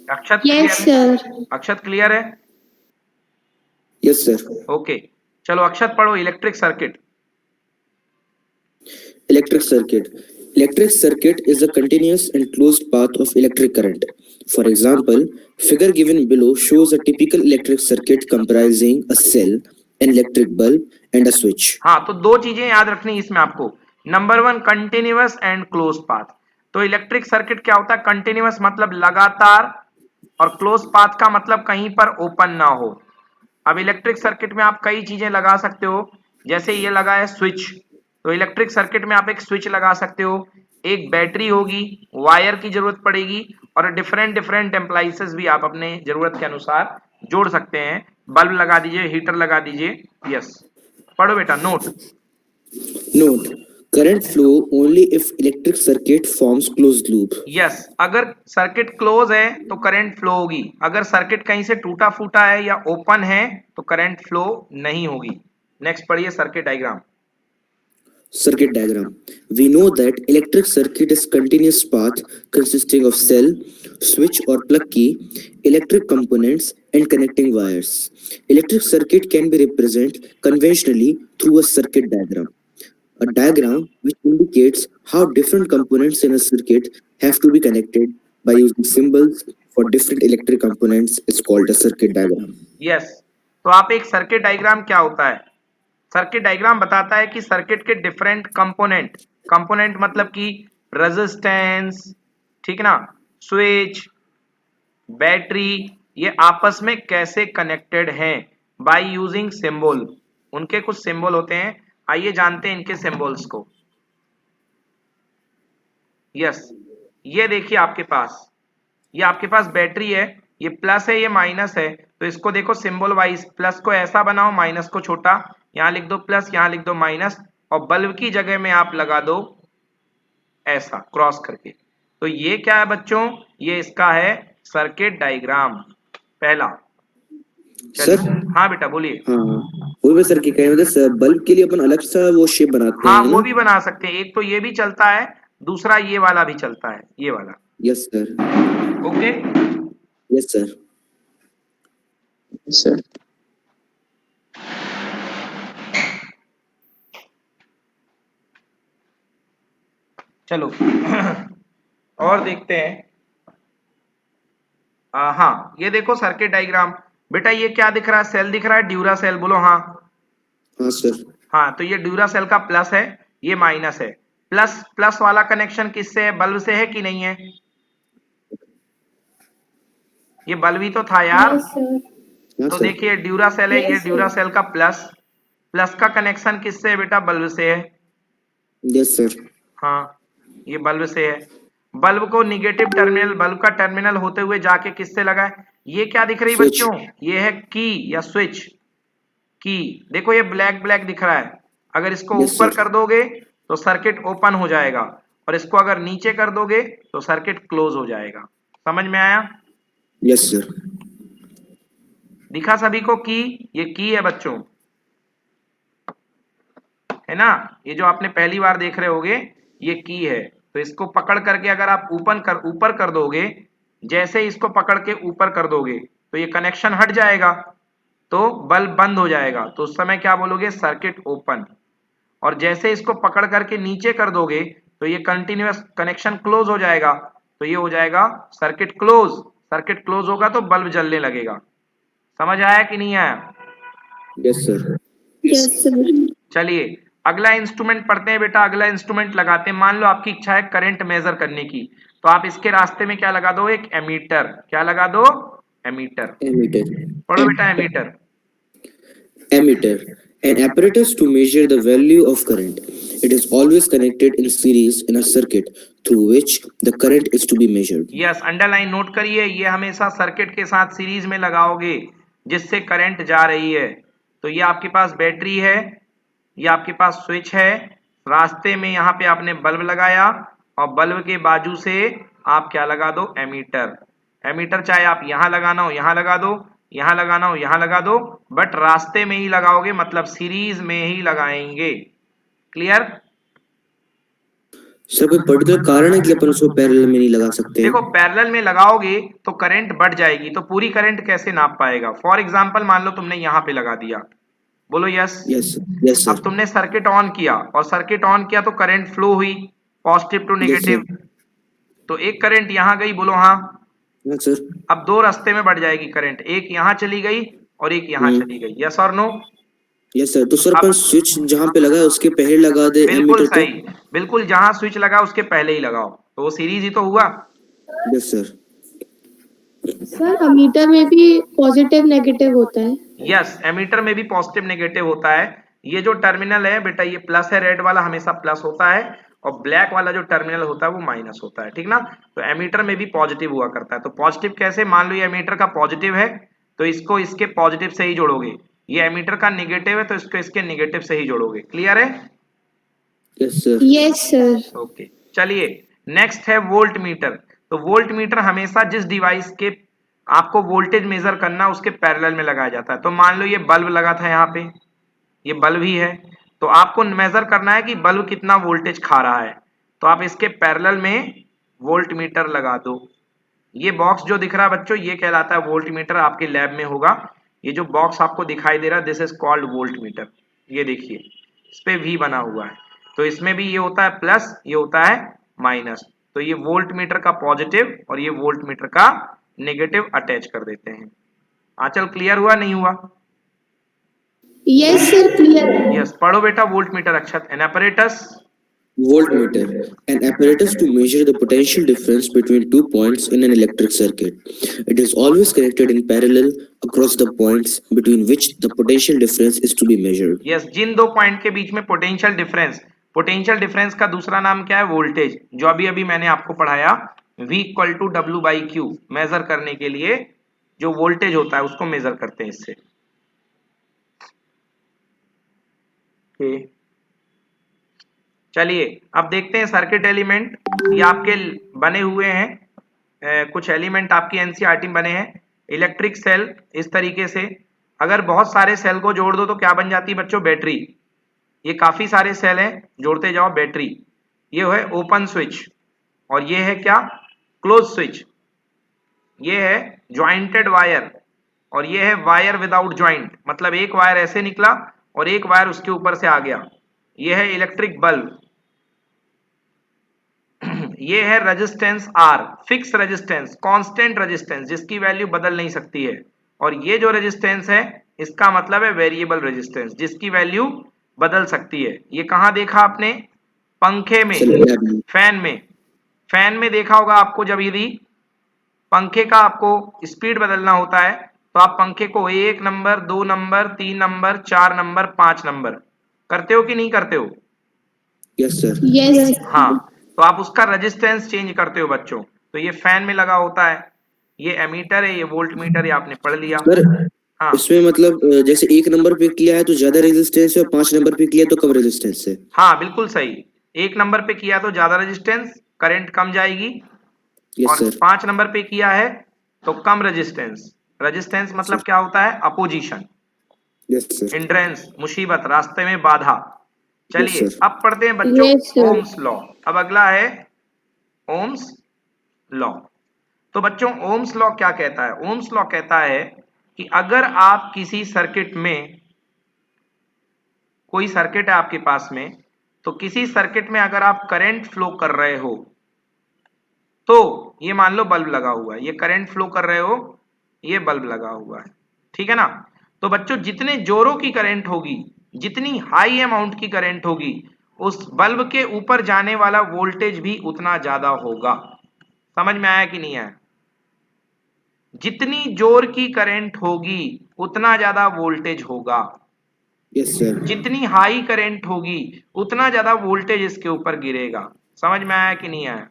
अक्षत Yes, क्लियर है? sir. अक्षत क्लियर है? Yes sir. ओके, चलो अक्षत पढ़ो electric circuit. Electric circuit. Electric circuit is a continuous and closed path of electric current. For example, figure given below shows a typical electric circuit comprising a cell, an electric bulb, and a switch. हाँ, तो दो चीजें याद रखनी इसमें आपको। Number 1 continuous and close path. तो electric circuit क्या होता है? कंटिन्यूअस मतलब लगातार, और क्लोज पाथ का मतलब कहीं पर ओपन ना हो। अब इलेक्ट्रिक सर्किट में आप कई चीजें लगा सकते हो, जैसे ये लगा है स्विच, तो इलेक्ट्रिक सर्किट में आप एक स्विच लगा सकते हो, एक बैटरी होगी, वायर की जरूरत पड़ेगी, और डिफरेंट डिफरेंट एम्प्लाइसेस भी आप अपने जरूरत के अनुसार जोड़ सकते हैं। बल्ब लगा दीजिए, हीटर लगा दीजिए। यस, पढ़ो बेटा note. Note: current flow only if electric circuit forms closed loop. Yes, अगर सर्किट क्लोज है तो करंट फ्लो होगी, अगर सर्किट कहीं से टूटा फूटा है या ओपन है तो करंट फ्लो नहीं होगी। नेक्स्ट पढ़िए circuit diagram. Circuit diagram. We know that electric circuit is continuous path consisting of cell, switch or plug key, electric components and connecting wires. Electric circuit can be represented conventionally through a circuit diagram. A diagram which indicates how different components in a circuit have to be connected by using symbols for different electric components is called a circuit diagram. Yes, तो आप एक circuit diagram क्या होता है? Circuit diagram बताता है कि circuit के डिफरेंट कंपोनेंट, कंपोनेंट मतलब कि रेजिस्टेंस, ठीक ना, स्विच, बैटरी, ये आपस में कैसे कनेक्टेड हैं बाय यूजिंग सिंबल। उनके कुछ सिंबल होते हैं, आइए जानते हैं इनके सिंबल्स को। यस, ये देखिए आपके पास, ये आपके पास बैटरी है, ये प्लस है ये माइनस है, तो इसको देखो सिंबल वाइज, प्लस को ऐसा बनाओ, माइनस को छोटा, यहां लिख दो प्लस, यहां लिख दो माइनस, और बल्ब की जगह में आप लगा दो ऐसा क्रॉस करके। तो ये क्या है बच्चों? ये इसका है सर्किट डायग्राम पहला। सर? हाँ बेटा बोलिए। हाँ, वो भी सर की कहें मतलब बल्ब के लिए अपन अलग सा वो शेप बनाते हाँ हैं वो ना? भी बना सकते हैं, एक तो ये भी चलता है, दूसरा ये वाला भी चलता है, ये वाला। Yes sir. Okay, yes sir. Sir चलो और देखते हैं। हाँ ये देखो सर्किट डायग्राम, बेटा ये क्या दिख रहा है? सेल दिख रहा है, ड्यूरा सेल, बोलो हाँ। हाँ सर। हाँ, तो ये ड्यूरा सेल का प्लस है, ये माइनस है। प्लस प्लस वाला कनेक्शन किससे है? बल्ब से है कि नहीं है? ये बल्ब ही तो था यार। Yes, sir. हाँ तो सर। देखिए ड्यूरा सेल है, ये Yes, ड्यूरा sir. सेल का प्लस, प्लस का कनेक्शन किससे है बेटा? बल्ब से है। Yes sir. हाँ, ये बल्ब से है। बल्ब को निगेटिव टर्मिनल, बल्ब का टर्मिनल होते हुए जाके किससे लगा है? ये क्या दिख रही Switch. बच्चों? ये है की या स्विच की। देखो ये ब्लैक ब्लैक दिख रहा है, अगर इसको Yes, ऊपर sir. कर दोगे तो सर्किट ओपन हो जाएगा, और इसको अगर नीचे कर दोगे तो सर्किट क्लोज हो जाएगा। समझ में आया? Yes, sir. दिखा सभी को की? ये की है बच्चों, है ना? ये जो आपने पहली बार देख रहे होगे ये की है। तो इसको पकड़ करके अगर आप ऊपर कर दोगे, जैसे इसको पकड़ के ऊपर कर दोगे तो ये कनेक्शन हट जाएगा, तो बल्ब बंद हो जाएगा। तो उस समय क्या बोलोगे? Circuit open. और जैसे इसको पकड़ करके नीचे कर दोगे तो ये कंटिन्यूअस कनेक्शन क्लोज हो जाएगा, तो ये हो जाएगा सर्किट क्लोज। सर्किट क्लोज होगा तो बल्ब जलने लगेगा। समझ आया कि नहीं आया? Yes, sir. Yes, sir. चलिए अगला इंस्ट्रूमेंट पढ़ते हैं बेटा। अगला इंस्ट्रूमेंट लगाते हैं। मान लो आपकी इच्छा है करंट मेजर करने की, तो आप इसके रास्ते में क्या लगा दो? एक एमीटर। क्या लगा दो? एमीटर। Emitter. पढ़ो बेटा ammeter. Emitter. An apparatus to measure the value of current. It is always connected in series in a circuit through which the current is to be measured. Yes, underline note करिए, ये हमेशा circuit के साथ series में लगाओगे जिससे current जा रही है। तो ये आपके पास बैटरी है, ये आपके पास स्विच है, रास्ते में यहाँ पे आपने बल्ब लगाया, और बल्ब के बाजू से आप क्या लगा दो? एमीटर। एमीटर चाहे आप यहाँ लगाना हो यहाँ लगा दो, यहाँ लगाना हो यहाँ लगा दो, बट रास्ते में ही लगाओगे, मतलब सीरीज में ही लगाएंगे। क्लियर? सर कोई पर्टिकुलर कारण है कि अपन उसको पैरेलल में नहीं लगा सकते? देखो पैरेलल में लगाओगे तो करंट बढ़ जाएगी, तो पूरी करंट कैसे नाप पाएगा? फॉर एग्जांपल मान लो तुमने यहाँ पे लगा दिया, बोलो यस। यस यस अब सर। तुमने सर्किट ऑन किया, और सर्किट ऑन किया तो करंट फ्लो हुई positive to Yes, negative, sir. तो एक करंट यहाँ गई, बोलो हाँ। हाँ सर। अब दो रास्ते में बढ़ जाएगी करंट, एक यहाँ चली गई और एक यहाँ चली गई। यस और नो? Yes sir. तो सर अपन अब स्विच जहाँ पे लगा है उसके पहले लगा दे बिल्कुल एमीटर सही, तो? बिल्कुल जहां स्विच लगा उसके पहले ही लगाओ, तो वो सीरीज ही तो हुआ। Yes sir. सर अमीटर में भी पॉजिटिव नेगेटिव होता है। यस, एमीटर में भी पॉजिटिव नेगेटिव होता है। ये जो टर्मिनल है बेटा, ये प्लस है, रेड वाला हमेशा प्लस होता है, और ब्लैक वाला जो टर्मिनल होता है वो माइनस होता है, ठीक ना? तो एमीटर में भी पॉजिटिव हुआ करता है। तो पॉजिटिव कैसे? मान लो ये एमीटर का पॉजिटिव है तो इसको इसके पॉजिटिव से ही जोड़ोगे, ये एमीटर का नेगेटिव है तो इसको इसके नेगेटिव से ही जोड़ोगे। क्लियर है? Yes sir. Yes sir. Okay, चलिए नेक्स्ट है वोल्ट मीटर। तो वोल्ट मीटर हमेशा जिस डिवाइस के आपको वोल्टेज मेजर करना उसके पैरेलल में लगाया जाता है। तो मान लो ये बल्ब लगा था यहाँ पे, ये बल्ब ही है, तो आपको मेजर करना है कि बल्ब कितना वोल्टेज खा रहा है, तो आप इसके पैरेलल में वोल्ट मीटर लगा दो। ये बॉक्स जो दिख रहा है बच्चों, ये कहलाता है वोल्ट मीटर, आपके लैब में होगा। ये जो बॉक्स आपको दिखाई दे रहा है, this is called volt meter. ये देखिए इस पे वी बना हुआ है, तो इसमें भी ये होता है प्लस, ये होता है माइनस। तो ये वोल्ट मीटर का पॉजिटिव और ये वोल्ट मीटर का नेगेटिव अटैच कर देते हैं। आंचल क्लियर हुआ नहीं हुआ? Yes sir clear. यस, पढ़ो बेटा voltmeter Akshat. An apparatus, Voltmeter, an apparatus to measure the potential difference between 2 points in an electric circuit. It is always connected in parallel across the points between which the potential difference is to be measured. Yes, जिन दो point के बीच में potential difference, potential difference का दूसरा नाम क्या है? Voltage, जो अभी अभी मैंने आपको पढ़ाया, V equal to W by Q, measure करने के लिए जो वोल्टेज होता है उसको मेजर करते हैं इससे। चलिए अब देखते हैं सर्किट एलिमेंट। ये आपके बने हुए हैं कुछ एलिमेंट आपकी एनसीईआरटी में बने हैं। इलेक्ट्रिक सेल इस तरीके से, अगर बहुत सारे सेल को जोड़ दो तो क्या बन जाती है बच्चों? बैटरी। ये काफी सारे सेल हैं, जोड़ते जाओ बैटरी। ये है ओपन स्विच, और ये है क्या? Close switch. ये है ज्वाइंटेड वायर, और ये है वायर विदाउट ज्वाइंट, मतलब एक वायर ऐसे निकला और एक वायर उसके ऊपर से आ गया। ये है इलेक्ट्रिक बल्ब। ये है resistance R, fix resistance, constant resistance, जिसकी वैल्यू बदल नहीं सकती है। और ये जो रेजिस्टेंस है इसका मतलब है वेरिएबल रेजिस्टेंस, जिसकी वैल्यू बदल सकती है। ये कहाँ देखा आपने? पंखे में, फैन में। फैन में देखा होगा आपको, जब यदि पंखे का आपको स्पीड बदलना होता है तो आप पंखे को 1 number, 2 number, 3 number, 4 number, 5 number करते हो कि नहीं करते हो? Yes sir. यस। हाँ, तो आप उसका रेजिस्टेंस चेंज करते हो बच्चों। तो ये फैन में लगा होता है, ये एमीटर है, ये वोल्ट मीटर, ये आपने पढ़ लिया। सर हाँ इसमें मतलब जैसे 1 नंबर पे किया है तो ज्यादा रेजिस्टेंस है और 5 नंबर पे किया तो कम रेजिस्टेंस है। हाँ बिल्कुल सही। 1 नंबर पे किया तो ज्यादा रेजिस्टेंस, करंट कम जाएगी, यस और सर। 5 नंबर पे किया है तो कम रेजिस्टेंस। रेजिस्टेंस मतलब क्या होता है? Opposition, yes sir. हिंड्रेंस, मुसीबत, रास्ते में बाधा। यस चलिए सर। अब पढ़ते हैं बच्चों Yes, sir. Ohm's law. अब अगला है ओम्स लॉ। तो बच्चों ओम्स लॉ क्या कहता है? ओम्स लॉ कहता है कि अगर आप किसी सर्किट में, कोई सर्किट है आपके पास में, तो किसी सर्किट में अगर आप करंट फ्लो कर रहे हो, तो ये मान लो बल्ब लगा हुआ है, ये करंट फ्लो कर रहे हो, ये बल्ब लगा हुआ है, ठीक है ना? तो बच्चों जितने जोरों की करंट होगी, जितनी हाई अमाउंट की करंट होगी, उस बल्ब के ऊपर जाने वाला वोल्टेज भी उतना ज्यादा होगा। समझ में आया कि नहीं आया? जितनी जोर की करंट होगी उतना ज्यादा वोल्टेज होगा, यस सर। जितनी हाई करंट होगी उतना ज्यादा वोल्टेज इसके ऊपर गिरेगा। समझ में आया कि नहीं आया?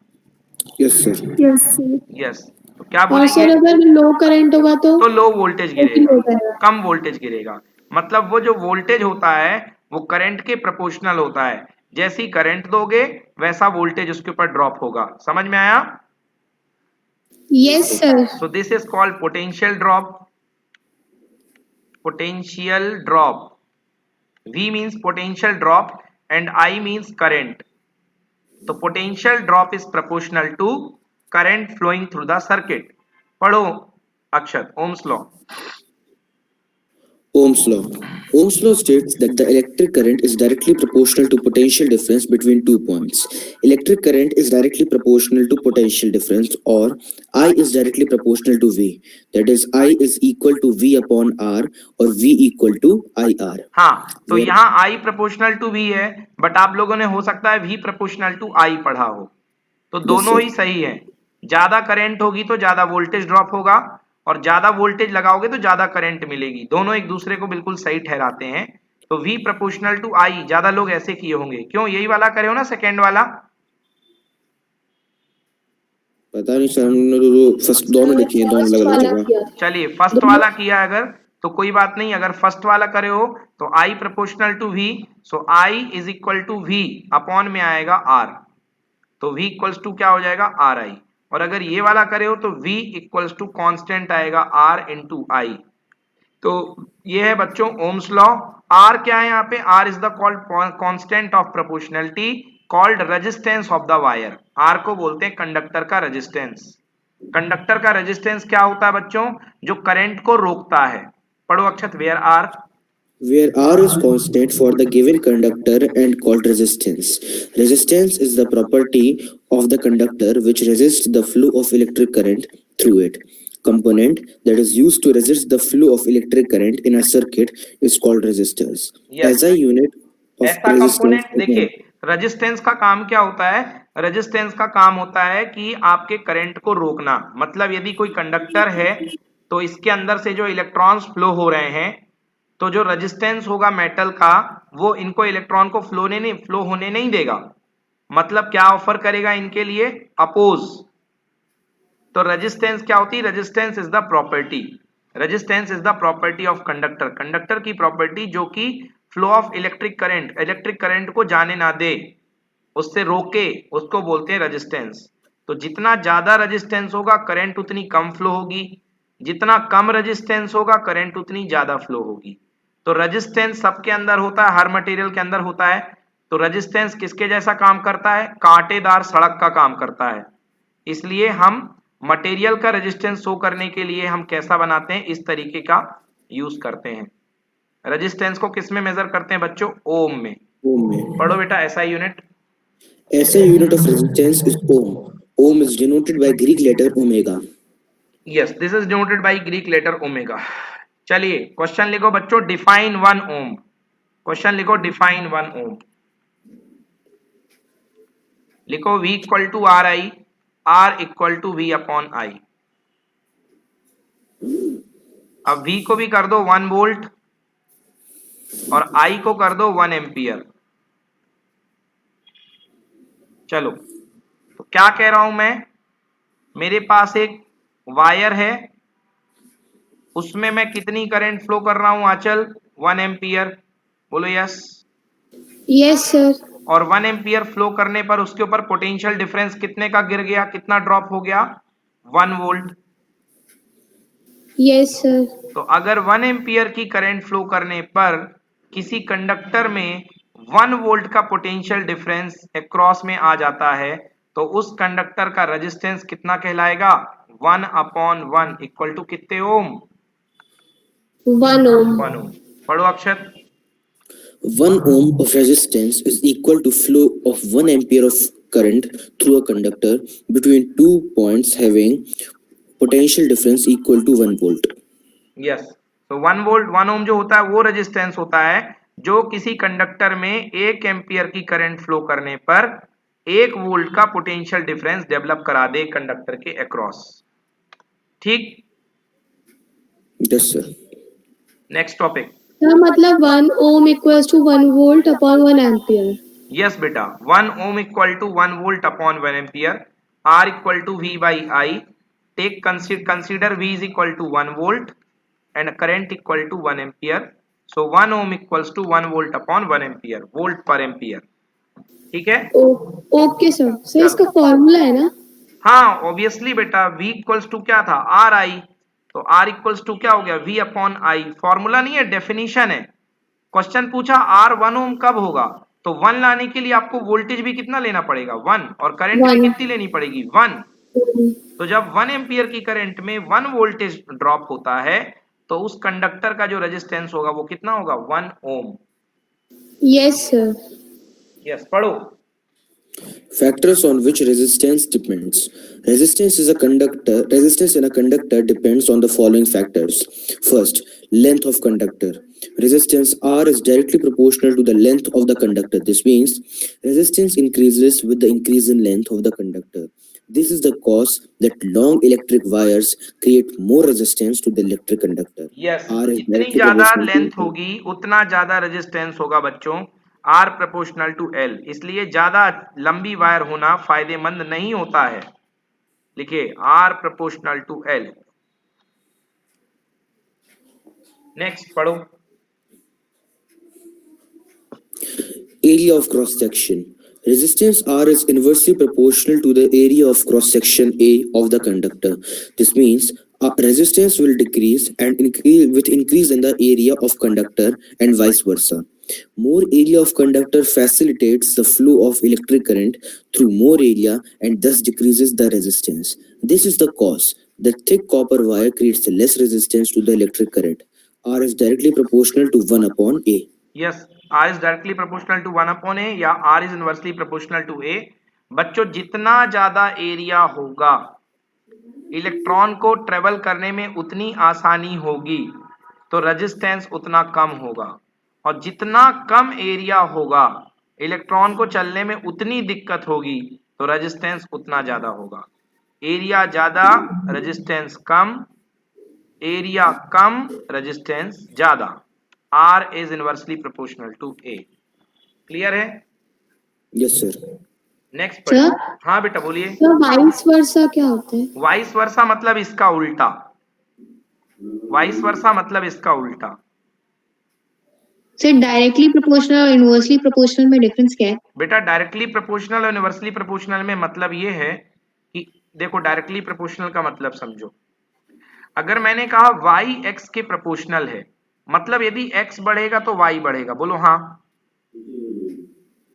Yes sir. Yes, sir. Yes. तो क्या और बोलेंगे? सर अगर लो करंट होगा तो लो वोल्टेज तो भी गिरेगा, होता है। कम वोल्टेज गिरेगा। मतलब वो जो वोल्टेज होता है वो करंट के प्रोपोर्शनल होता है, जैसी करंट दोगे वैसा वोल्टेज उसके ऊपर ड्रॉप होगा। समझ में आया? Yes, sir. So this is called potential drop. Potential drop, V means potential drop and I means current. तो potential drop is proportional to current flowing through the circuit. पढ़ो अक्षत Ohm's law. Ohm's law. Ohm's law states that the electric current is directly proportional to potential difference between 2 points. Electric current is directly proportional to potential difference, or I is directly proportional to V. That is, I is equal to V upon R, or V equal to IR. हाँ तो Where यहाँ I proportional to V है, but आप लोगों ने हो सकता है V proportional to I पढ़ा हो, तो Yes, दोनों sir. ही सही है। ज्यादा करंट होगी तो ज्यादा वोल्टेज ड्रॉप होगा, और ज्यादा वोल्टेज लगाओगे तो ज्यादा करंट मिलेगी। दोनों एक दूसरे को बिल्कुल सही ठहराते हैं। तो V proportional to I ज्यादा लोग ऐसे किए होंगे। क्यों? यही वाला करे हो ना, सेकेंड वाला। पता नहीं सर, हमने तो फर्स्ट दोनों लिखी हैं, दोनों अलग अलग जगह। चलिए फर्स्ट वाला किया अगर, तो कोई बात नहीं। अगर फर्स्ट वाला करे हो तो I proportional to V, so I is equal to V upon में आएगा R, तो V इक्वल्स टू क्या हो जाएगा? RI। और अगर ये वाला करे हो तो V इक्वल्स टू कांस्टेंट आएगा R इंटू I। तो ये है बच्चों ओम्स लॉ। R क्या है यहाँ पे? R is the called constant of proportionality, called resistance of the wire. R को बोलते हैं कंडक्टर का रेजिस्टेंस। कंडक्टर का रेजिस्टेंस क्या होता है बच्चों? जो करंट को रोकता है। पढ़ो Akshat where R. Where R is constant for the given conductor and called resistance. Resistance is the property of the conductor which resists the flow of electric current through it. Component that is used to resist the flow of electric current in a circuit is called resistors. Yes. As a unit of ऐसा resistance, component देखिए, resistance का काम क्या होता है? Resistance का काम होता है कि आपके करंट को रोकना। मतलब यदि कोई कंडक्टर है तो इसके अंदर से जो इलेक्ट्रॉन्स फ्लो हो रहे हैं, तो जो रेजिस्टेंस होगा मेटल का, वो इनको इलेक्ट्रॉन को फ्लो होने नहीं देगा। मतलब क्या ऑफर करेगा इनके लिए? अपोज। तो रेजिस्टेंस क्या होती है? Resistance is the property, resistance is the property of conductor. Conductor की प्रॉपर्टी जो कि फ्लो ऑफ इलेक्ट्रिक करंट को जाने ना दे, उससे रोके, उसको बोलते हैं रेजिस्टेंस। तो जितना ज्यादा रेजिस्टेंस होगा करंट उतनी कम फ्लो होगी, जितना कम रेजिस्टेंस होगा करंट उतनी ज्यादा फ्लो होगी। तो रेजिस्टेंस सबके अंदर होता है, हर मटेरियल के अंदर होता है। तो रेजिस्टेंस किसके जैसा काम करता है? कांटेदार सड़क का काम करता है। इसलिए हम मटेरियल का रेजिस्टेंस शो करने के लिए हम कैसा बनाते हैं? इस तरीके का यूज करते हैं। रेजिस्टेंस को किस में मेजर करते हैं बच्चों? ओम में। ohm में। पढ़ो बेटा ऐसा unit. SI unit of resistance is ohm. Ohm is denoted by Greek letter omega. यस, this is denoted by Greek letter omega. चलिए क्वेश्चन लिखो बच्चों, डिफाइन 1 ओम। क्वेश्चन लिखो डिफाइन 1 ओम। लिखो V equal to R I, R equal to V upon I। अब V को भी कर दो 1 वोल्ट और I को कर दो 1 एम्पियर। चलो तो क्या कह रहा हूं मैं, मेरे पास एक वायर है, उसमें मैं कितनी करंट फ्लो कर रहा हूं आंचल, 1 एम्पियर, बोलो यस। Yes, sir. और 1 एम्पियर फ्लो करने पर उसके ऊपर पोटेंशियल डिफरेंस कितने का गिर गया, कितना ड्रॉप हो गया, 1 वोल्ट। Yes, sir. तो अगर 1 एम्पियर की करंट फ्लो करने पर किसी कंडक्टर में 1 वोल्ट का पोटेंशियल डिफरेंस अक्रॉस में आ जाता है, तो उस कंडक्टर का रेजिस्टेंस कितना कहलाएगा, 1/1 इक्वल टू कितने ओम, 1 ohm. 1 ओम। पढ़ो अक्षत। 1 ohm of resistance is equal to flow of 1 ampere of current through a conductor between 2 points having potential difference equal to 1 volt. Yes, तो 1 वोल्ट 1 ओम जो होता है वो रेजिस्टेंस होता है जो किसी कंडक्टर में 1 एम्पियर की करंट फ्लो करने पर 1 वोल्ट का पोटेंशियल डिफरेंस डेवलप करा दे कंडक्टर के अक्रॉस। ठीक, Yes, sir. Next topic. Sir, मतलब 1 ohm equals to 1 volt upon 1 ampere. Yes बेटा, 1 ohm equal to 1 volt upon 1 ampere, R equal to V by I, take consider v is equal to 1 volt and current equal to 1 ampere, so 1 ohm equals to 1 volt upon 1 ampere, volt per ampere. ठीक है, okay sir. Sir इसका formula है ना? हाँ obviously बेटा, v equals to क्या था, are आई, तो r इक्वल्स टू क्या हो गया, v अपॉन आई। फॉर्मूला नहीं है, डेफिनेशन है। क्वेश्चन पूछा r 1 ओम कब होगा, तो 1 लाने के लिए आपको वोल्टेज भी कितना लेना पड़ेगा, 1, और करंट भी 1. कितनी लेनी पड़ेगी, 1। तो जब 1 एम्पियर की करंट में 1 वोल्टेज ड्रॉप होता है, तो उस कंडक्टर का जो रेजिस्टेंस होगा वो कितना होगा, 1 ओम। Yes, sir. यस, पढ़ो। Factors on which resistance depends. Resistance in a conductor depends on the following factors. First, length of conductor. Resistance R is directly proportional to the length of the conductor. This means resistance increases with the increase in length of the conductor. This is the cause that long electric wires create more resistance to the electric conductor. Yes, R is जितनी directly ज्यादा proportional to length होगी उतना ज्यादा resistance होगा बच्चों, R proportional to L। इसलिए ज्यादा लंबी वायर होना फायदेमंद नहीं होता है। लिखिए R proportional to L। Next पढ़ो। Area of cross section. Resistance R is inversely proportional to the area of cross section A of the conductor. This means resistance will decrease and increase in the area of conductor and vice versa. More area of conductor facilitates the flow of electric current through more area and thus decreases the resistance. This is the cause that thick copper wire creates less resistance to the electric current. R is directly proportional to 1 upon A. Yes, R is directly proportional to 1 upon A या R is inversely proportional to A। बच्चों जितना ज्यादा area होगा, electron को travel करने में उतनी आसानी होगी, तो रेजिस्टेंस उतना कम होगा, और जितना कम एरिया होगा, इलेक्ट्रॉन को चलने में उतनी दिक्कत होगी, तो रेजिस्टेंस उतना ज्यादा होगा। एरिया ज्यादा, रेजिस्टेंस कम, एरिया कम, रेजिस्टेंस ज्यादा। R is inversely proportional to A। Clear है? Yes, sir. Next Sir? हाँ बेटा बोलिए। सर वाइस वर्सा क्या होता है? वाइस वर्सा मतलब इसका उल्टा, वाइस वर्सा मतलब इसका उल्टा। सर डायरेक्टली प्रोपोर्शनल और इनवर्सली प्रोपोर्शनल में डिफरेंस क्या है? बेटा डायरेक्टली प्रोपोर्शनल और इनवर्सली प्रोपोर्शनल में मतलब ये है कि देखो, डायरेक्टली प्रोपोर्शनल का मतलब समझो। अगर मैंने कहा y x के प्रोपोर्शनल है, मतलब यदि x बढ़ेगा तो y बढ़ेगा, बोलो हाँ।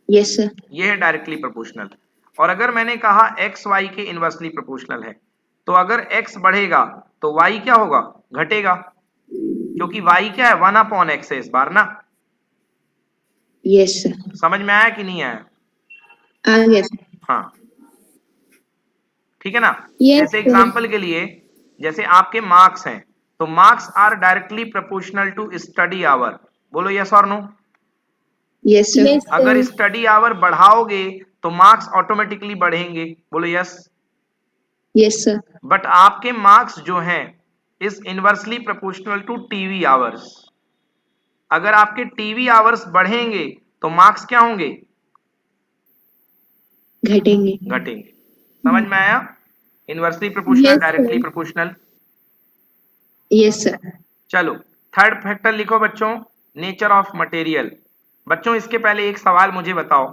Yes sir. ये है डायरेक्टली प्रोपोर्शनल। और अगर मैंने कहा x y के इनवर्सली प्रोपोर्शनल है, तो अगर x बढ़ेगा तो y क्या होगा, घटेगा, क्योंकि y क्या है, 1 अपॉन x है इस बार ना। Yes sir. समझ में आया कि नहीं आया? आ गया सर। हाँ ठीक है ना। Yes, जैसे sir. एग्जांपल के लिए, जैसे आपके मार्क्स हैं, तो marks are directly proportional to study hour, बोलो यस और नो। Yes sir. Yes, अगर sir. स्टडी आवर बढ़ाओगे तो मार्क्स ऑटोमेटिकली बढ़ेंगे, बोलो यस। Yes sir. बट आपके मार्क्स जो हैं is inversely proportional to TV hours. अगर आपके टीवी आवर्स बढ़ेंगे तो मार्क्स क्या होंगे, घटेंगे। घटेंगे। समझ में आया? Inversely proportional, Yes, directly sir. Proportional. Yes, sir. चलो थर्ड फैक्टर लिखो बच्चों, नेचर ऑफ मटेरियल। बच्चों इसके पहले एक सवाल मुझे बताओ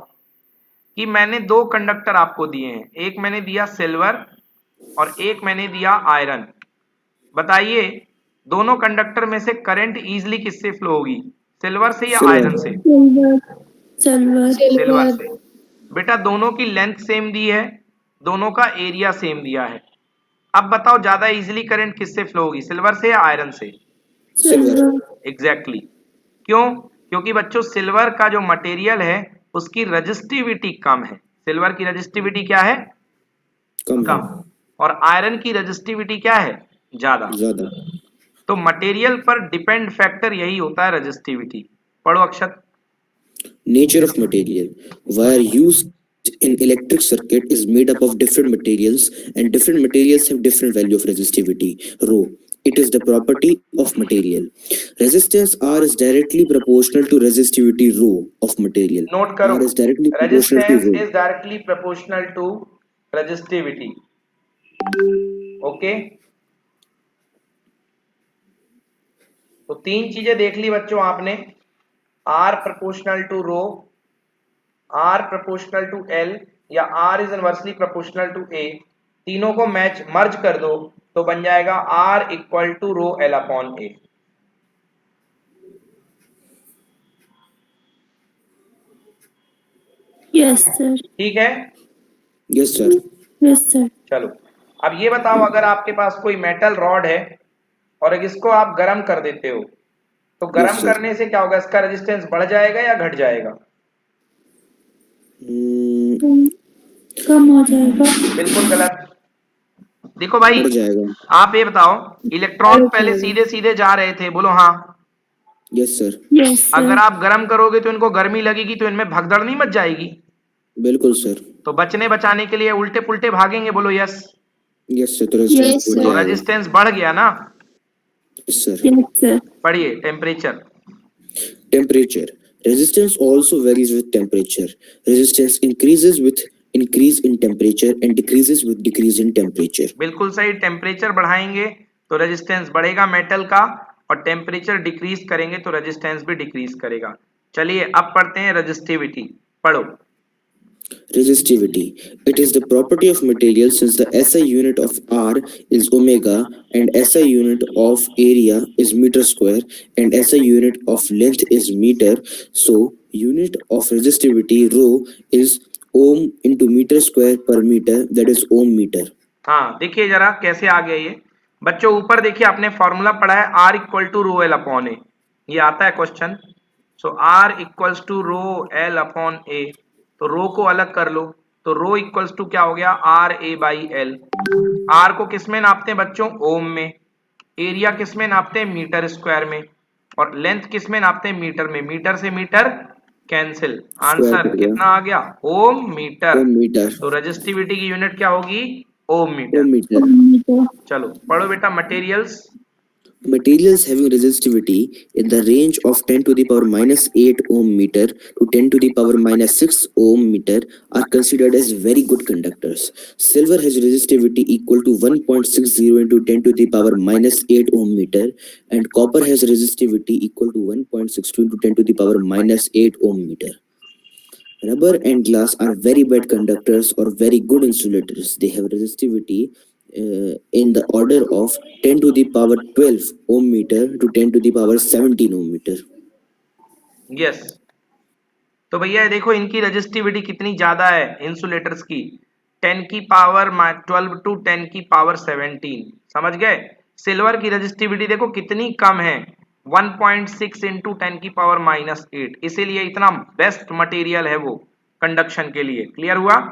कि मैंने दो कंडक्टर आपको दिए हैं, एक मैंने दिया सिल्वर और एक मैंने दिया आयरन। बताइए दोनों कंडक्टर में से करंट इजीली किससे फ्लो होगी, सिल्वर से या आयरन से? Silver. Silver. Silver Silver. से। बेटा दोनों की लेंथ सेम दी है, दोनों का एरिया सेम दिया है। अब बताओ ज्यादा इजीली करंट किससे फ्लो होगी, सिल्वर से या आयरन से? Silver. एग्जैक्टली क्यों? क्योंकि बच्चों सिल्वर का जो मटेरियल है उसकी रजिस्टिविटी कम है। सिल्वर की रजिस्टिविटी क्या है? कम है, कम। और आयरन की रजिस्टिविटी क्या है? ज्यादा। ज्यादा। तो मटेरियल पर डिपेंड फैक्टर यही होता है, रजिस्टिविटी। पढ़ो अक्षत। Nature of material. Wire used in electric circuit is made up of different materials, and different materials have different value of resistivity, rho. It is the property of material. Resistance R is directly proportional to resistivity rho of material. नोट करो, R is directly proportional to resistance rho. Is directly proportional to resistivity. Okay, तो तीन चीजें देख ली बच्चों आपने, R proportional to rho, R proportional to L, या R is inversely proportional to A. तीनों को मैच मर्ज कर दो तो बन जाएगा R equal to rho L upon A. Yes, sir. ठीक है, Yes, sir. Yes, sir. चलो अब ये बताओ अगर आपके पास कोई मेटल रॉड है और इसको आप गर्म कर देते हो तो गर्म Yes, sir. करने से क्या होगा, इसका रेजिस्टेंस बढ़ जाएगा या घट जाएगा? कम हो जाएगा। बिल्कुल गलत। देखो भाई बढ़ जाएगा। आप ये बताओ, इलेक्ट्रॉन बढ़ पहले जाएगा। सीधे सीधे जा रहे थे, बोलो हाँ। Yes, sir. Yes, sir. अगर आप गर्म करोगे तो इनको गर्मी लगेगी तो इनमें भगदड़ नहीं मच जाएगी? बिल्कुल सर। तो बचने बचाने के लिए उल्टे पुल्टे भागेंगे, बोलो यस। यस सर, तो रेजिस्टेंस Yes, बढ़ sir. तो जाएगा। रेजिस्टेंस बढ़ गया ना। Yes, sir. Yes, sir. पढ़िए temperature. Temperature. Resistance also varies with temperature. Resistance increases with increase in temperature and decreases with decrease in temperature. बिल्कुल सही, टेम्परेचर बढ़ाएंगे तो रेजिस्टेंस बढ़ेगा मेटल का, और टेम्परेचर डिक्रीज करेंगे तो रेजिस्टेंस भी डिक्रीज करेगा। चलिए अब पढ़ते हैं रेजिस्टिविटी, पढ़ो। Resistivity. It is the property of material since the SI unit of R is omega and SI unit of area is meter square and SI unit of length is meter. So unit of resistivity rho is ohm into meter square per meter, that is ohm meter. हाँ देखिए जरा कैसे आ गया ये बच्चों, ऊपर देखिए आपने फॉर्मूला पढ़ा है R equal to rho L upon A, ये आता है question. So R equals to rho L upon A, तो रो को अलग कर लो तो रो इक्वल्स टू क्या हो गया, R A by L. R को किस में नापते हैं बच्चों, ओम में। एरिया किस में नापते हैं, मीटर स्क्वायर में। और लेंथ किस में नापते हैं, मीटर में। मीटर से मीटर कैंसिल, आंसर कट गया। कितना आ गया, ओम मीटर। Ohm meter. तो रेजिस्टिविटी की यूनिट क्या होगी, ओम Ohm मीटर। meter. चलो पढ़ो बेटा materials. Materials having resistivity in the range of 10 to the power minus 8 ohm meter to 10 to the power minus 6 ohm meter are considered as very good conductors. Silver has resistivity equal to 1.60 into 10 to the power minus 8 ohm meter, and copper has resistivity equal to 1.62 into 10 to the power minus 8 ohm meter. Rubber and glass are very bad conductors or very good insulators. They have resistivity in the order of 10 to the power 12 ohm meter to 10 to the power 17 ohm meter. Yes, तो भैया देखो इनकी resistivity कितनी ज्यादा है insulators की, 10 की power 12 to 10 की पावर 17, समझ गए। सिल्वर की रेजिस्टिविटी देखो कितनी कम है, 1.6 इंटू 10 की पावर माइनस 8, इसीलिए इतना बेस्ट मटेरियल है वो कंडक्शन के लिए। क्लियर हुआ?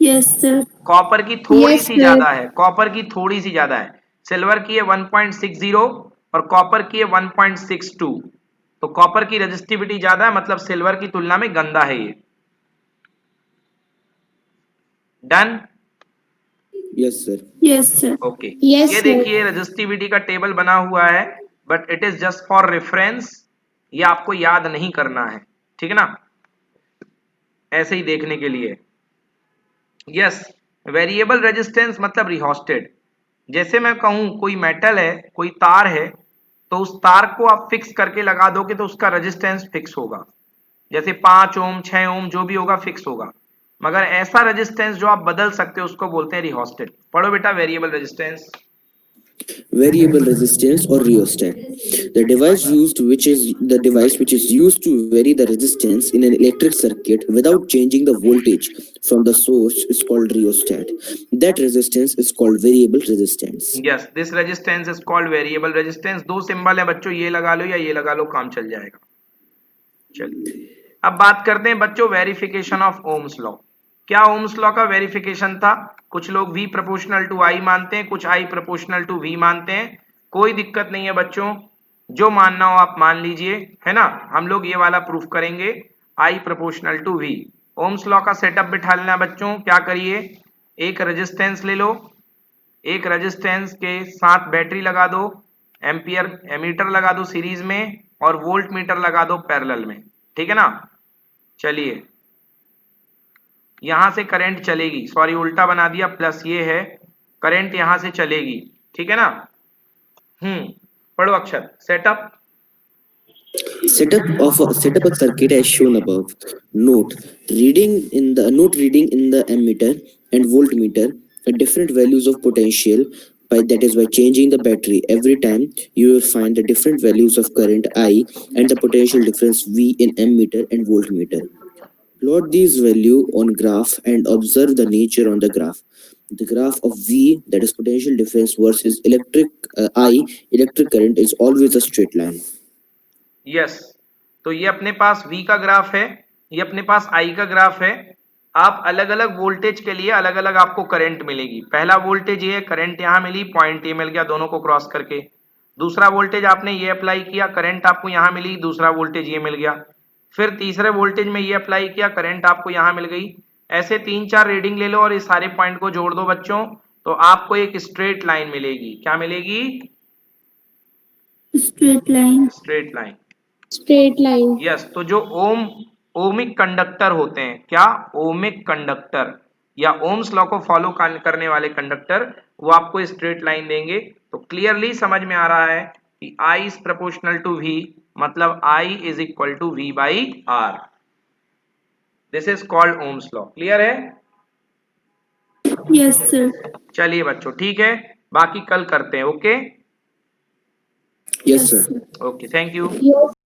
Yes, sir. कॉपर की थोड़ी Yes, सी sir. ज्यादा है, कॉपर की थोड़ी सी ज्यादा है, सिल्वर की है 1.60 और कॉपर की है 1.62। तो कॉपर की रेजिस्टिविटी ज्यादा है, मतलब सिल्वर की तुलना में गंदा है ये। Done? Yes, sir. Yes, sir. Okay, Yes, ये sir. देखिए रेजिस्टिविटी का टेबल बना हुआ है, but it is just for reference, ये आपको याद नहीं करना है, ठीक है ना, ऐसे ही देखने के लिए। यस, वेरिएबल रेजिस्टेंस मतलब रिहोस्टेड। जैसे मैं कहूं कोई मेटल है, कोई तार है, तो उस तार को आप फिक्स करके लगा दोगे तो उसका रेजिस्टेंस फिक्स होगा। जैसे 5 ओम 6 ओम जो भी होगा फिक्स होगा। मगर ऐसा रेजिस्टेंस जो आप बदल सकते हो उसको बोलते हैं रिहोस्टेड। पढ़ो बेटा variable resistance. Variable resistance or rheostat. The device which is used to vary the resistance in an electric circuit without changing the voltage from the source is called rheostat. That resistance is called variable resistance. Yes, this resistance is called variable resistance. दो symbol है बच्चों, ये लगा लो या ये लगा लो, काम चल जाएगा। चलिए अब बात करते हैं बच्चों वेरिफिकेशन ऑफ ओम्स लॉ। क्या ओम्स लॉ का वेरिफिकेशन था? कुछ लोग V प्रोपोर्शनल टू I मानते हैं, कुछ I प्रोपोर्शनल टू V मानते हैं। कोई दिक्कत नहीं है बच्चों, जो मानना हो आप मान लीजिए, है ना। हम लोग ये वाला प्रूफ करेंगे I proportional to V। Ohm's law का सेटअप बिठा लेना बच्चों। क्या करिए, एक रेजिस्टेंस ले लो, एक रेजिस्टेंस के साथ बैटरी लगा दो, एम्पियर एमीटर लगा दो सीरीज में, और वोल्ट मीटर लगा दो पैरेलल में, ठीक है ना। चलिए यहां से करंट चलेगी, सॉरी उल्टा बना दिया, प्लस ये है करंट यहां से चलेगी, ठीक है ना। पढ़ो अक्षर। Setup Setup a circuit as shown above. Note reading in the ammeter and voltmeter at different values of potential by changing the battery. Every time you will find the different values of current I and the potential difference V in ammeter and voltmeter. Plot these value on graph and observe the nature on the graph. The graph of V, that is potential difference versus electric current, is always a straight line. Yes, तो ये अपने पास V का graph है, ये अपने पास I का graph है। आप अलग अलग वोल्टेज के लिए अलग अलग आपको करंट मिलेगी। पहला वोल्टेज ये करंट यहाँ मिली, पॉइंट ये मिल गया दोनों को क्रॉस करके। दूसरा वोल्टेज आपने ये अप्लाई किया, करंट आपको यहाँ मिली, दूसरा वोल्टेज ये मिल गया। फिर तीसरे वोल्टेज में ये अप्लाई किया, करंट आपको यहाँ मिल गई। ऐसे 3-4 रीडिंग ले लो और इस सारे पॉइंट को जोड़ दो बच्चों, तो आपको एक स्ट्रेट लाइन मिलेगी। क्या मिलेगी? Straight line. Straight line. Straight line. Yes, तो जो ओमिक कंडक्टर होते हैं, क्या ओमिक कंडक्टर या ओम्स लॉ को फॉलो करने वाले कंडक्टर, वो आपको स्ट्रेट लाइन देंगे। तो क्लियरली समझ में आ रहा है कि I is proportional to V, मतलब I is equal to V by R। This is called Ohm's law. Clear है? Yes, sir. चलिए बच्चों ठीक है, बाकी कल करते हैं। Okay Yes, sir. Okay, thank you. Yes.